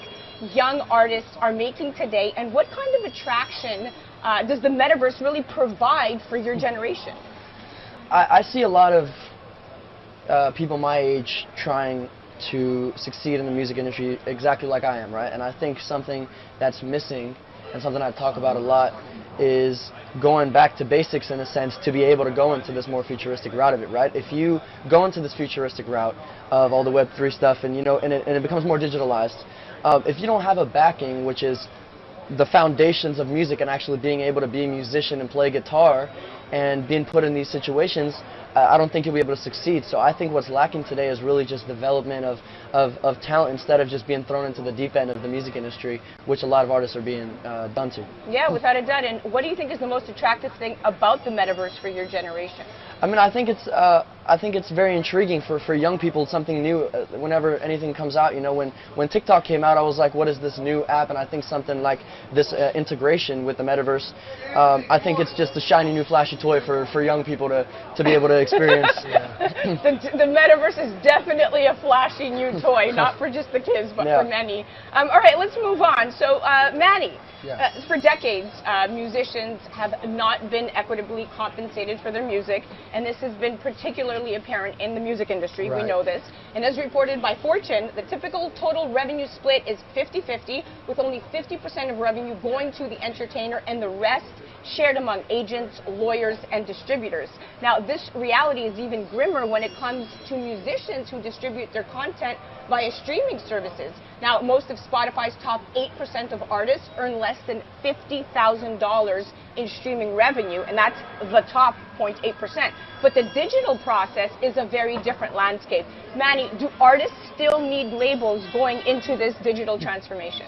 young artists are making today, and what kind of attraction does the metaverse really provide for your generation? I see a lot of people my age trying to succeed in the music industry exactly like I am, right? And I think something that's missing, and something I talk about a lot, is going back to basics in a sense to be able to go into this more futuristic route of it, right? If you go into this futuristic route of all the Web3 stuff, and you know, and it becomes more digitalized, if you don't have a backing, which is the foundations of music and actually being able to be a musician and play guitar and being put in these situations, I don't think you'll be able to succeed. So I think what's lacking today is really just development of talent instead of just being thrown into the deep end of the music industry, which a lot of artists are being done to. Yeah, without a doubt. And what do you think is the most attractive thing about the metaverse for your generation? I mean, I think it's very intriguing for young people, something new. Whenever anything comes out, you know, when TikTok came out, I was like, what is this new app? And I think something like this integration with the metaverse, I think it's just a shiny new flashy toy for young people to be able to experience. The metaverse is definitely a flashy new toy, not for just the kids, but for many. All right, let's move on. So, Manny, for decades, musicians have not been equitably compensated for their music, and this has been particularly apparent in the music industry. We know this. And as reported by Fortune, the typical total revenue split is 50-50, with only 50% of revenue going to the entertainer and the rest shared among agents, lawyers, and distributors. Now, this reality is even grimmer when it comes to musicians who distribute their content via streaming services. Now, most of Spotify's top 8% of artists earn less than $50,000 in streaming revenue, and that's the top 0.8%. But the digital process is a very different landscape. Manny, do artists still need labels going into this digital transformation?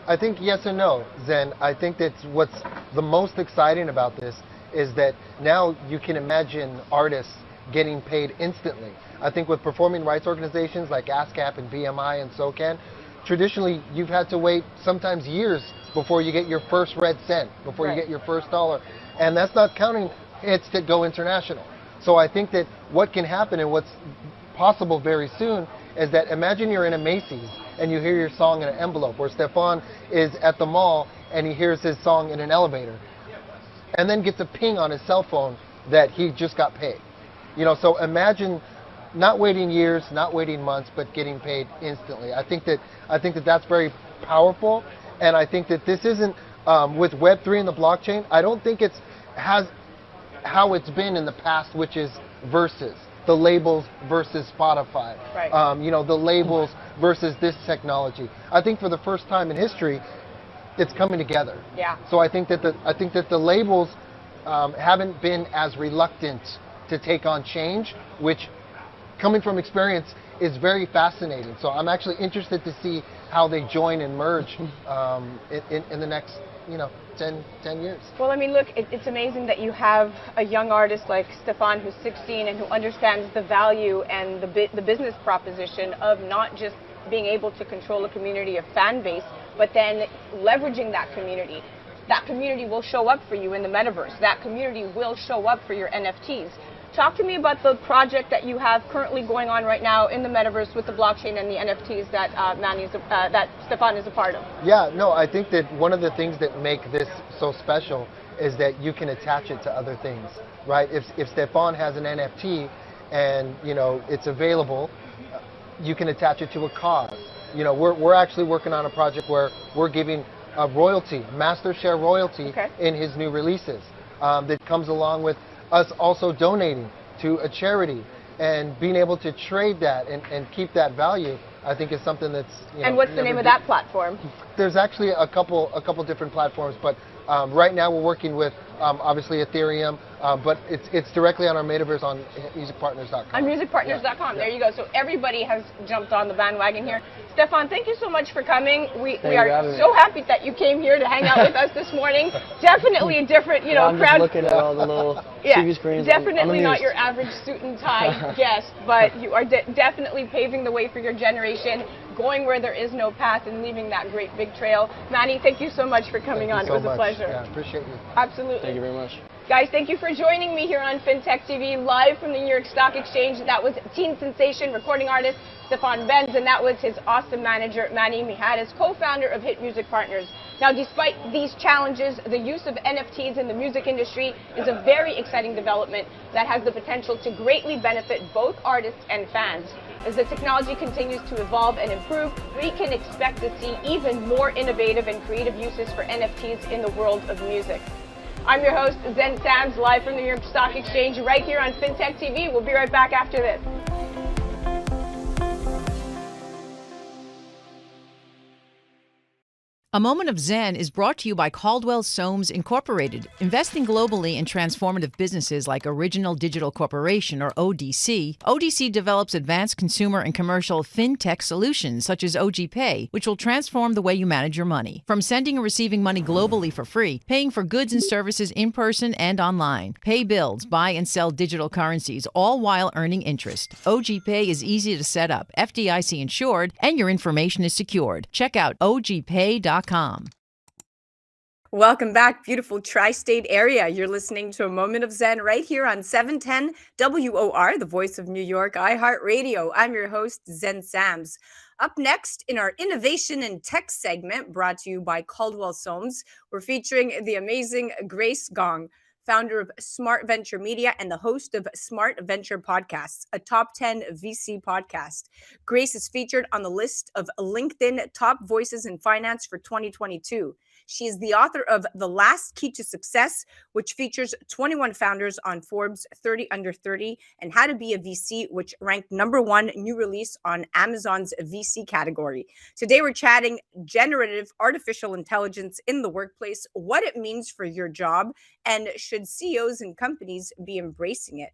I think yes and no, Zen. I think that what's the most exciting about this is that now you can imagine artists getting paid instantly. I think with performing rights organizations like ASCAP and BMI and SOCAN, traditionally you've had to wait sometimes years before you get your first red cent, before you get your first dollar. And that's not counting hits that go international. So I think that what can happen and what's possible very soon is that imagine you're in a Macy's and you hear your song in an envelope, or Stefan is at the mall and he hears his song in an elevator and then gets a ping on his cell phone that he just got paid. You know, so imagine not waiting years, not waiting months, but getting paid instantly. I think that that's very powerful, and I think that this isn't With Web3 and the blockchain, I don't think it's has how it's been in the past, which is versus the labels versus Spotify. Right. The labels versus this technology. I think for the first time in history, it's coming together. Yeah. So I think that the labels haven't been as reluctant to take on change, which, coming from experience, is very fascinating. So I'm actually interested to see how they join and merge in the next 10 years. Well, I mean, look, it's amazing that you have a young artist like Stefan, who's 16 and who understands the value and the business proposition of not just being able to control a community of fan base, but then leveraging that community. That community will show up for you in the metaverse. That community will show up for your NFTs. Talk to me about the project that you have currently going on right now in the metaverse with the blockchain and the NFTs that that Stefan is a part of. Yeah, no, I think that one of the things that make this so special is that you can attach it to other things, right? If Stefan has an NFT and it's available, you can attach it to a cause. We're actually working on a project where we're giving a royalty, master share royalty, in his new releases that comes along with us also donating to a charity, and being able to trade that and keep that value, I think is something that's And what's the name of that platform? There's actually a couple different platforms, but right now we're working with obviously Ethereum, but it's directly on our metaverse on musicpartners.com. On musicpartners.com. There you go. So everybody has jumped on the bandwagon here. Stefan, thank you so much for coming. We are so happy that you came here to hang out with us this morning. Definitely a different, I'm crowd. Just looking at all the little TV screens. Definitely not your average suit and tie guest, but you are definitely paving the way for your generation, going where there is no path and leaving that great big trail. Manny, thank you so much for coming on. It was a pleasure. Yeah, appreciate you. Absolutely. Thank you very much. Guys, thank you for joining me here on Fintech TV, live from the New York Stock Exchange. That was teen sensation recording artist Stefan Benz, and that was his awesome manager, Manny Mijares, co-founder of Hit Music Partners. Now, despite these challenges, the use of NFTs in the music industry is a very exciting development that has the potential to greatly benefit both artists and fans. As the technology continues to evolve and improve, we can expect to see even more innovative and creative uses for NFTs in the world of music. I'm your host, Zen Sams, live from the New York Stock Exchange, right here on Fintech TV. We'll be right back after this. A Moment of Zen is brought to you by Caldwell Soames Incorporated, investing globally in transformative businesses like Original Digital Corporation, or ODC. ODC develops advanced consumer and commercial fintech solutions such as OG Pay, which will transform the way you manage your money. From sending and receiving money globally for free, paying for goods and services in person and online, pay bills, buy and sell digital currencies, all while earning interest. OG Pay is easy to set up, FDIC insured, and your information is secured. Check out ogpay.com. Welcome back, beautiful tri-state area. You're listening to A Moment of Zen right here on 710 WOR, the voice of New York, iHeart Radio. I'm your host, Zen Sams. Up next in our Innovation and Tech segment, brought to you by Caldwell Soames, we're featuring the amazing Grace Gong, founder of Smart Venture Media and the host of Smart Venture Podcasts, a top 10 VC podcast. Grace is featured on the list of LinkedIn Top Voices in Finance for 2022. She is the author of The Last Key to Success, which features 21 founders on Forbes 30 Under 30, and How to Be a VC, which ranked #1 new release on Amazon's VC category. Today, we're chatting generative artificial intelligence in the workplace, what it means for your job, and should CEOs and companies be embracing it?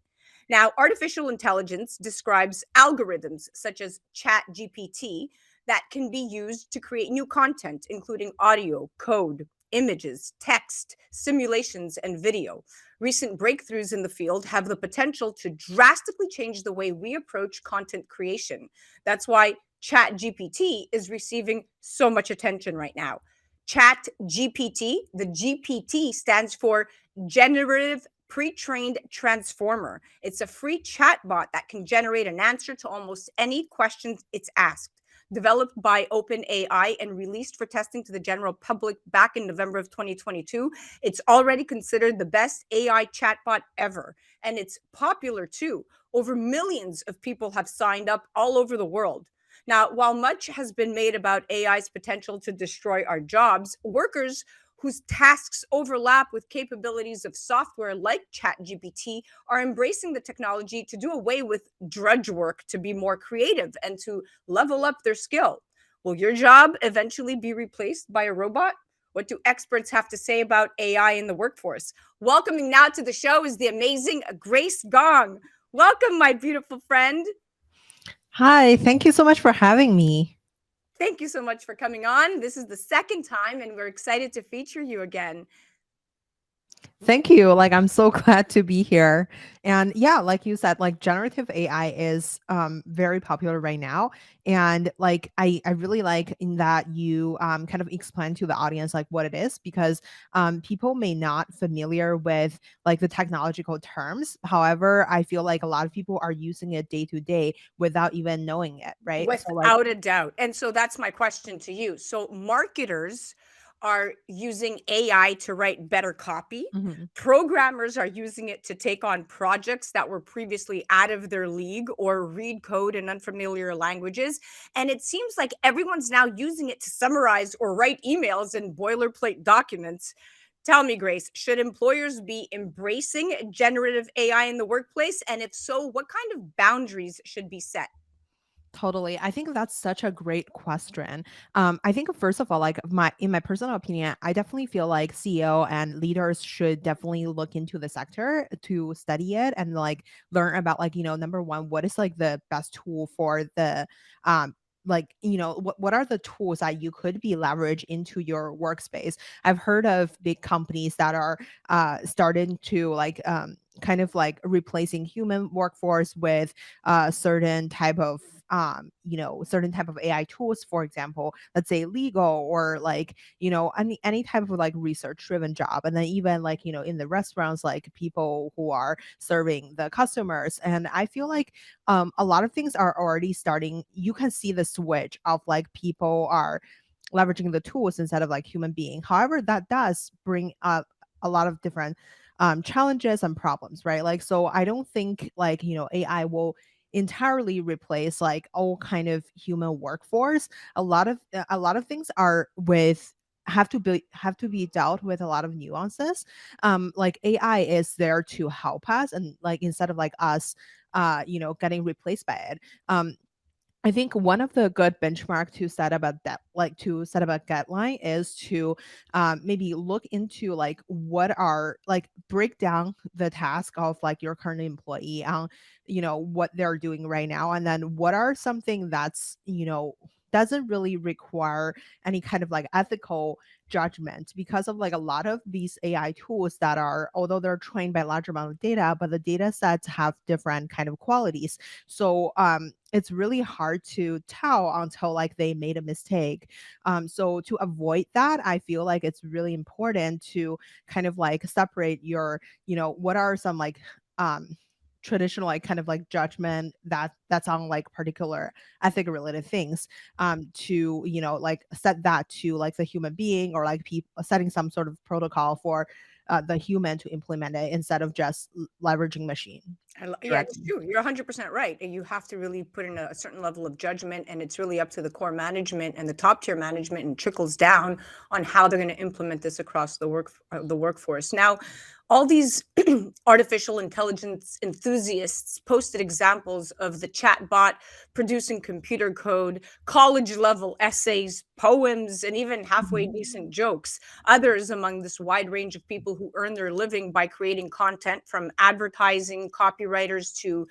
Now, artificial intelligence describes algorithms such as ChatGPT that can be used to create new content, including audio, code, images, text, simulations, and video. Recent breakthroughs in the field have the potential to drastically change the way we approach content creation. That's why ChatGPT is receiving so much attention right now. ChatGPT, the GPT stands for Generative Pre-trained Transformer. It's a free chatbot that can generate an answer to almost any question it's asked. Developed by OpenAI and released for testing to the general public back in November of 2022, it's already considered the best AI chatbot ever. And it's popular too. Over millions of people have signed up all over the world. Now, while much has been made about AI's potential to destroy our jobs, workers whose tasks overlap with capabilities of software like ChatGPT are embracing the technology to do away with drudge work, to be more creative, and to level up their skill. Will your job eventually be replaced by a robot? What do experts have to say about AI in the workforce? Welcoming now to the show is the amazing Grace Gong. Welcome, my beautiful friend. Hi, thank you so much for having me. Thank you so much for coming on. This is the second time, and we're excited to feature you again. Thank you. I'm so glad to be here. And yeah, like you said, generative AI is very popular right now. And I really like in that you kind of explain to the audience what it is, because people may not familiar with the technological terms. However, I feel like a lot of people are using it day to day without even knowing it, right? So Without a doubt. And so that's my question to you. So marketers are using AI to write better copy. Mhm. Programmers are using it to take on projects that were previously out of their league or read code in unfamiliar languages. And it seems like everyone's now using it to summarize or write emails in boilerplate documents. Tell me, Grace, should employers be embracing generative AI in the workplace? And if so, what kind of boundaries should be set? Totally. I think that's such a great question. I think first of all, in my personal opinion, I definitely feel like CEO and leaders should definitely look into the sector to study it and learn about number one, what is the best tool for the what are the tools that you could be leveraged into your workspace. I've heard of big companies that are starting to kind of replacing human workforce with certain type of AI tools, for example, let's say legal or any type of research driven job. And then even in the restaurants, people who are serving the customers. And I feel like a lot of things are already starting. You can see the switch of people are leveraging the tools instead of human being. However, that does bring up a lot of different challenges and problems, right? So I don't think AI will entirely replace all kind of human workforce. A lot of things are with have to be dealt with a lot of nuances. AI is there to help us, and instead of us getting replaced by it. I think one of the good benchmark to set up a deadline is to maybe look into what are break down the task of your current employee on what they're doing right now, and then what are something that's doesn't really require any kind of ethical judgment, because of a lot of these AI tools that are, although they're trained by large amount of data, but the data sets have different kind of qualities. So it's really hard to tell until they made a mistake. So to avoid that, I feel like it's really important to kind of separate your, what are some um traditional kind of judgment that's on particular ethic related things, to set that to the human being, or people setting some sort of protocol for the human to implement it instead of just leveraging machine Yeah, it's directly. true. You're 100% right. You have to really put in a certain level of judgment, and it's really up to the core management and the top tier management, and trickles down on how they're going to implement this across the workforce. Now, all these artificial intelligence enthusiasts posted examples of the chat bot producing computer code, college level essays, poems, and even halfway Mhm. decent jokes. Others among this wide range of people who earn their living by creating content, from advertising copywriters to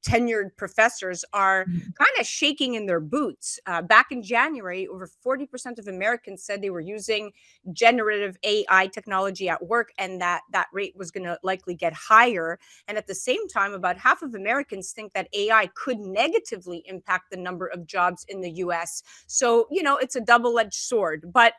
tenured professors, are Mhm. kind of shaking in their boots. Back in January, over 40% of Americans said they were using generative AI technology at work, and that rate was going to likely get higher. And at the same time, about half of Americans think that AI could negatively impact the number of jobs in the US. So, it's a double-edged sword. But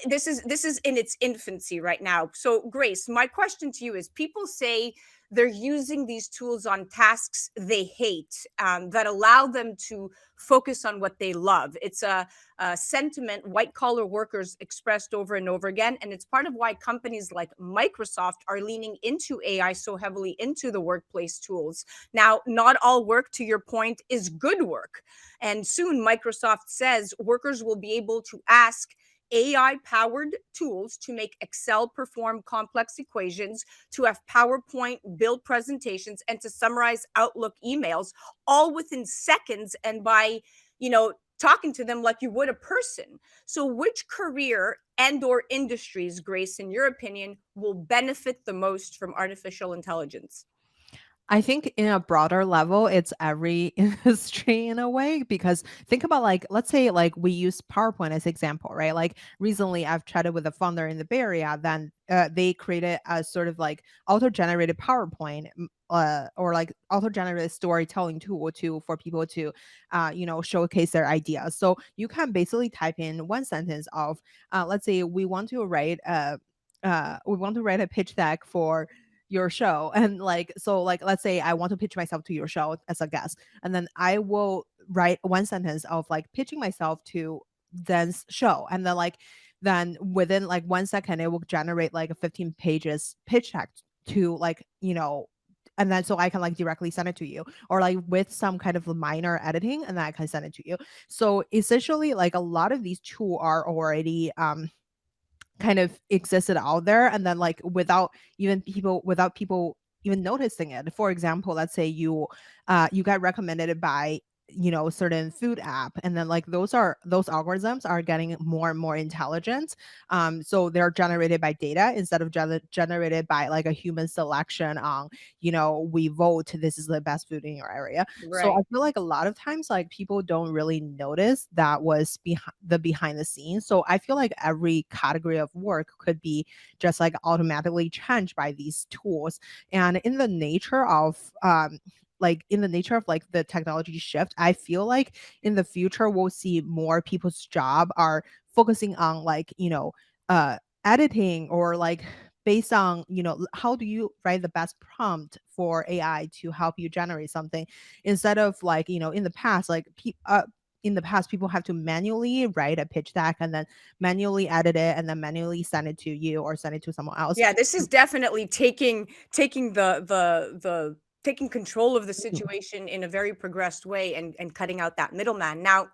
this is in its infancy right now. So, Grace, my question to you is: people say they're using these tools on tasks they hate, that allow them to focus on what they love. It's a sentiment white collar workers expressed over and over again, and it's part of why companies like Microsoft are leaning into AI so heavily into the workplace tools. Now, not all work, to your point, is good work, and soon Microsoft says workers will be able to ask AI powered tools to make Excel perform complex equations, to have PowerPoint build presentations, and to summarize Outlook emails all within seconds and by, talking to them like you would a person. So which career and or industries, Grace, in your opinion, will benefit the most from artificial intelligence? I think in a broader level, it's every industry in a way, because think about, like, let's say like we use PowerPoint as example, right? Like recently I've chatted with a founder in the Bay Area, then they created a sort of like auto-generated PowerPoint, or like auto-generated storytelling tool to for people to showcase their ideas. So you can basically type in one sentence of let's say we want to write a pitch deck for your show, and like, so like let's say I want to pitch myself to your show as a guest, and then I will write one sentence of like pitching myself to Zen's show, and then within like 1 second it will generate like a 15 pages pitch deck to like, and then so I can like directly send it to you, or like with some kind of minor editing, and then I can send it to you. So essentially, like a lot of these tools are already kind of existed out there, and then like without people even noticing it. For example, let's say you got recommended by certain food app, and then like those algorithms are getting more and more intelligent, so they're generated by data instead of generated by like a human selection on, we vote this is the best food in your area. So I Right. feel like a lot of times like people don't really notice that was behind the scenes. So I feel like every category of work could be just like automatically changed by these tools. And in the nature of like the technology shift, I feel like in the future we'll see more people's job are focusing on like, uh editing, or like based on, how do you write the best prompt for AI to help you generate something, instead of like, in the past people have to manually write a pitch deck and then manually edit it and then manually send it to you or send it to someone else. Yeah, this is definitely taking the taking control of the situation in a very progressed way and cutting out that middleman. Now,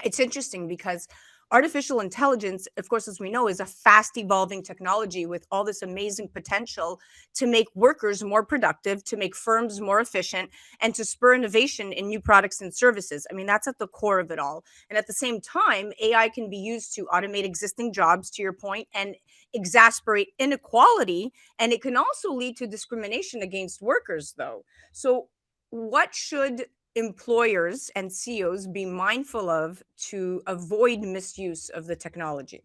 it's interesting because artificial intelligence, of course, as we know, is a fast evolving technology with all this amazing potential to make workers more productive, to make firms more efficient, and to spur innovation in new products and services. I mean, that's at the core of it all. And at the same time, AI can be used to automate existing jobs, to your point, and exasperate inequality. And it can also lead to discrimination against workers, though. So, what should employers and CEOs be mindful of to avoid misuse of the technology?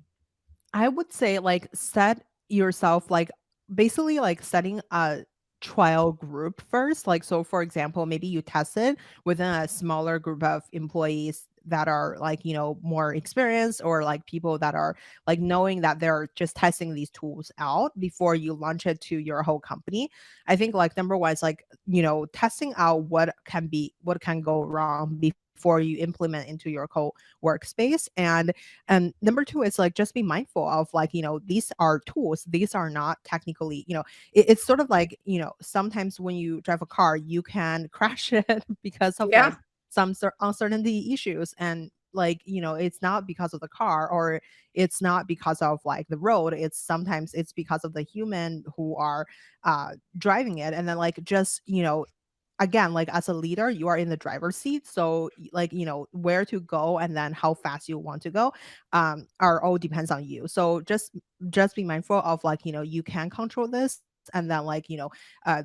I would say like set yourself like basically like setting a trial group first. Like, so for example, maybe you test it within a smaller group of employees that are like, more experienced, or like people that are like knowing that they're just testing these tools out before you launch it to your whole company. I think like number one is like, testing out what can go wrong before you implement into your workspace. And number two is like just be mindful of like, these are tools. These are not technically, it's sort of like, sometimes when you drive a car, you can crash it because of like Yeah. some uncertainty issues. And like, it's not because of the car, or it's not because of like the road. It's because of the human who are driving it. And then like just, again, like as a leader, you are in the driver's seat. So like, where to go and then how fast you want to go are all depends on you. So just be mindful of like, you can control this. And then like,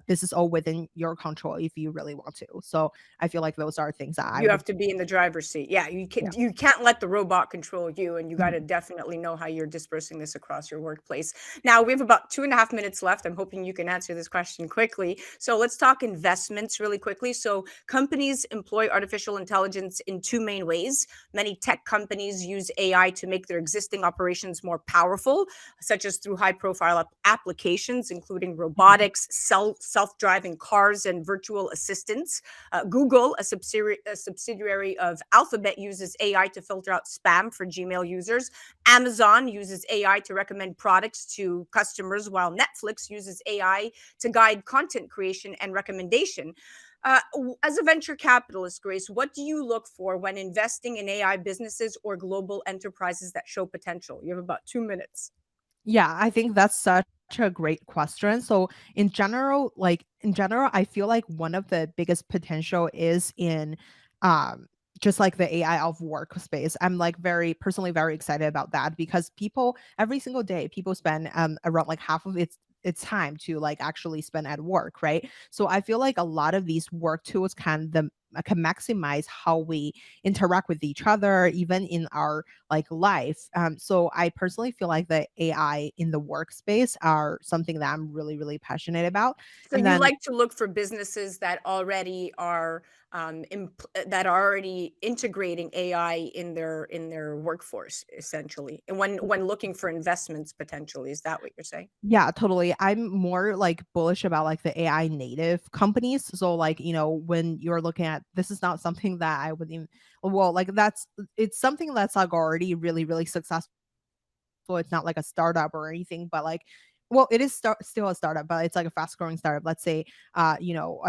this is all within your control if you really want to. So I feel like those are things that I You would. have to be in the driver's seat. Yeah, Yeah. you can't let the robot control you, and you got to Mhm. definitely know how you're dispersing this across your workplace. Now, we have about 2.5 minutes left. I'm hoping you can answer this question quickly. So let's talk investments really quickly. So companies employ artificial intelligence in two main ways. Many tech companies use AI to make their existing operations more powerful, such as through high-profile applications, including Mhm. robotics, self-driving cars, and virtual assistants. Google, a subsidiary of Alphabet, uses AI to filter out spam for Gmail users. Amazon uses AI to recommend products to customers, while Netflix uses AI to guide content creation and recommendation. As a venture capitalist, Grace, what do you look for when investing in AI businesses or global enterprises that show potential? You have about 2 minutes. Yeah, I think that's such a great question. So in general, I feel like one of the biggest potential is in um just like the AI of workspace. I'm like very personally very excited about that because people every single day people spend around like half of its time to like actually spend at work, right? So I feel like a lot of these work tools can maximize how we interact with each other, even in our like life. So I personally feel like the AI in the workspace are something that I'm really, really passionate about. So And you then like to look for businesses that already are that are already integrating AI in their workforce, essentially. And when looking for investments, potentially, is that what you're saying? yeah, totally. I'm more like bullish about like the AI native companies. So like, when you're looking at this is not something that I would even well, like it's something that's like already really, really successful. It's not like a startup or anything, but like well, it is still a startup, but it's like a fast growing startup. Let's say, a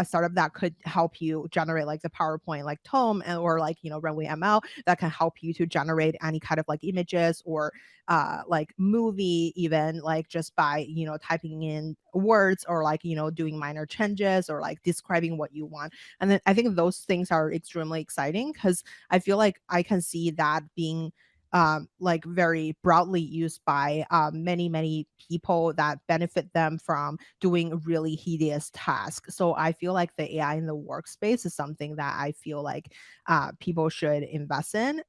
startup that could help you generate like the PowerPoint, like Tome, or like Runway ML that can help you to generate any kind of like images or like movie, even like just by typing in words or like doing minor changes or like describing what you want. And then I think those things are extremely exciting because I feel like I can see that being like very broadly used by many many people that benefit them from doing really hideous tasks. So I feel like the AI in the workspace is something that I feel like people should invest in,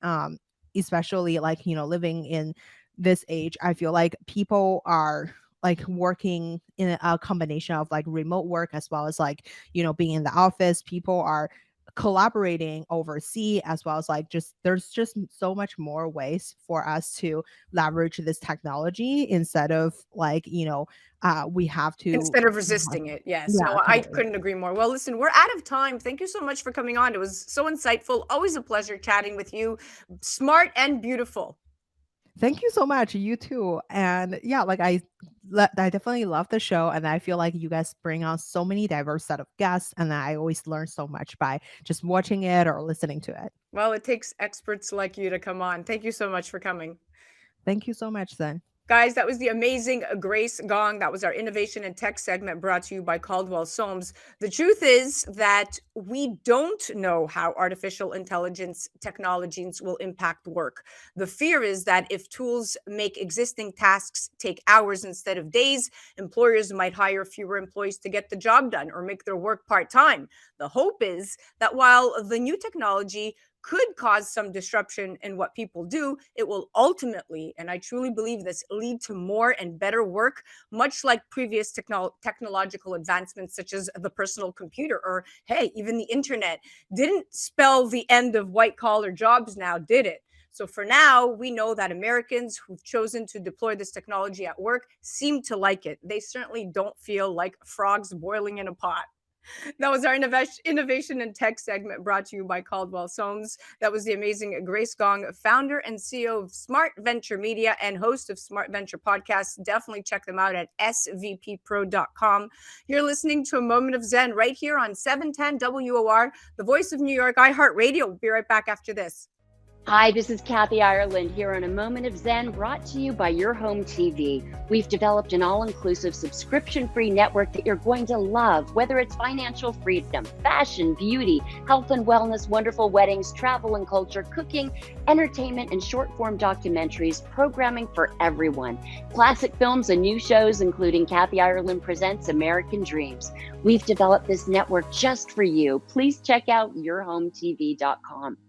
especially like living in this age. I feel like people are like working in a combination of like remote work as well as like being in the office. People are collaborating overseas as well as like just there's just so much more ways for us to leverage this technology instead of like we have to Instead of resisting it. Yes. yeah, No, I totally. couldn't agree more. Well, listen, we're out of time. Thank you so much for coming on. It was so insightful. Always a pleasure chatting with you. Smart and beautiful. Thank you so much. You too. And yeah, like I definitely love the show, and I feel like you guys bring on so many diverse set of guests, and I always learn so much by just watching it or listening to it. Well, it takes experts like you to come on. Thank you so much for coming. Thank you so much, then. Guys, that was the amazing Grace Gong. That was our innovation and tech segment brought to you by Caldwell Soames. The truth is that we don't know how artificial intelligence technologies will impact work. The fear is that if tools make existing tasks take hours instead of days, employers might hire fewer employees to get the job done or make their work part time. The hope is that while the new technology could cause some disruption in what people do, it will ultimately, and I truly believe this, lead to more and better work, much like previous technological advancements, such as the personal computer or, hey, even the internet. Didn't spell the end of white collar jobs now, did it? So for now, we know that Americans who've chosen to deploy this technology at work seem to like it. They certainly don't feel like frogs boiling in a pot. That was our innovation and tech segment brought to you by Caldwell Soames. That was the amazing Grace Gong, founder and CEO of Smart Venture Media and host of Smart Venture Podcasts. Definitely check them out at svppro.com. You're listening to A Moment of Zen right here on 710 WOR, the voice of New York, iHeart Radio. We'll be right back after this. Hi, this is Kathy Ireland here on A Moment of Zen, brought to you by Your Home TV. We've developed an all-inclusive subscription-free network that you're going to love, whether it's financial freedom, fashion, beauty, health and wellness, wonderful weddings, travel and culture, cooking, entertainment, and short-form documentaries, programming for everyone. Classic films and new shows, including Kathy Ireland Presents American Dreams. We've developed this network just for you. Please check out yourhometv.com.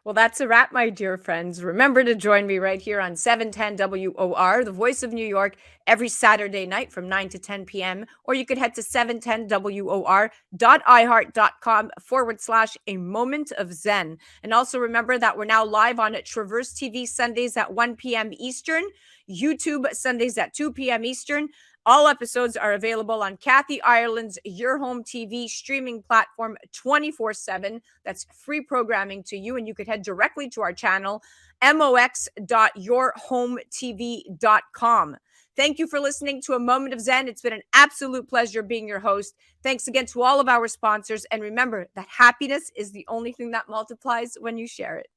Well, that's a wrap, my dear friends. Remember to join me right here on 710 WOR, the voice of New York, every Saturday night from 9 to 10 p.m. Or you could head to 710WOR.iHeart.com/a moment of Zen. And also remember that we're now live on Traverse TV Sundays at 1 p.m. Eastern, YouTube Sundays at 2 p.m. Eastern. All episodes are available on Kathy Ireland's Your Home TV streaming platform 24/7. That's free programming to you, and you could head directly to our channel, mox.yourhometv.com. Thank you for listening to A Moment of Zen. It's been an absolute pleasure being your host. Thanks again to all of our sponsors. And remember that happiness is the only thing that multiplies when you share it.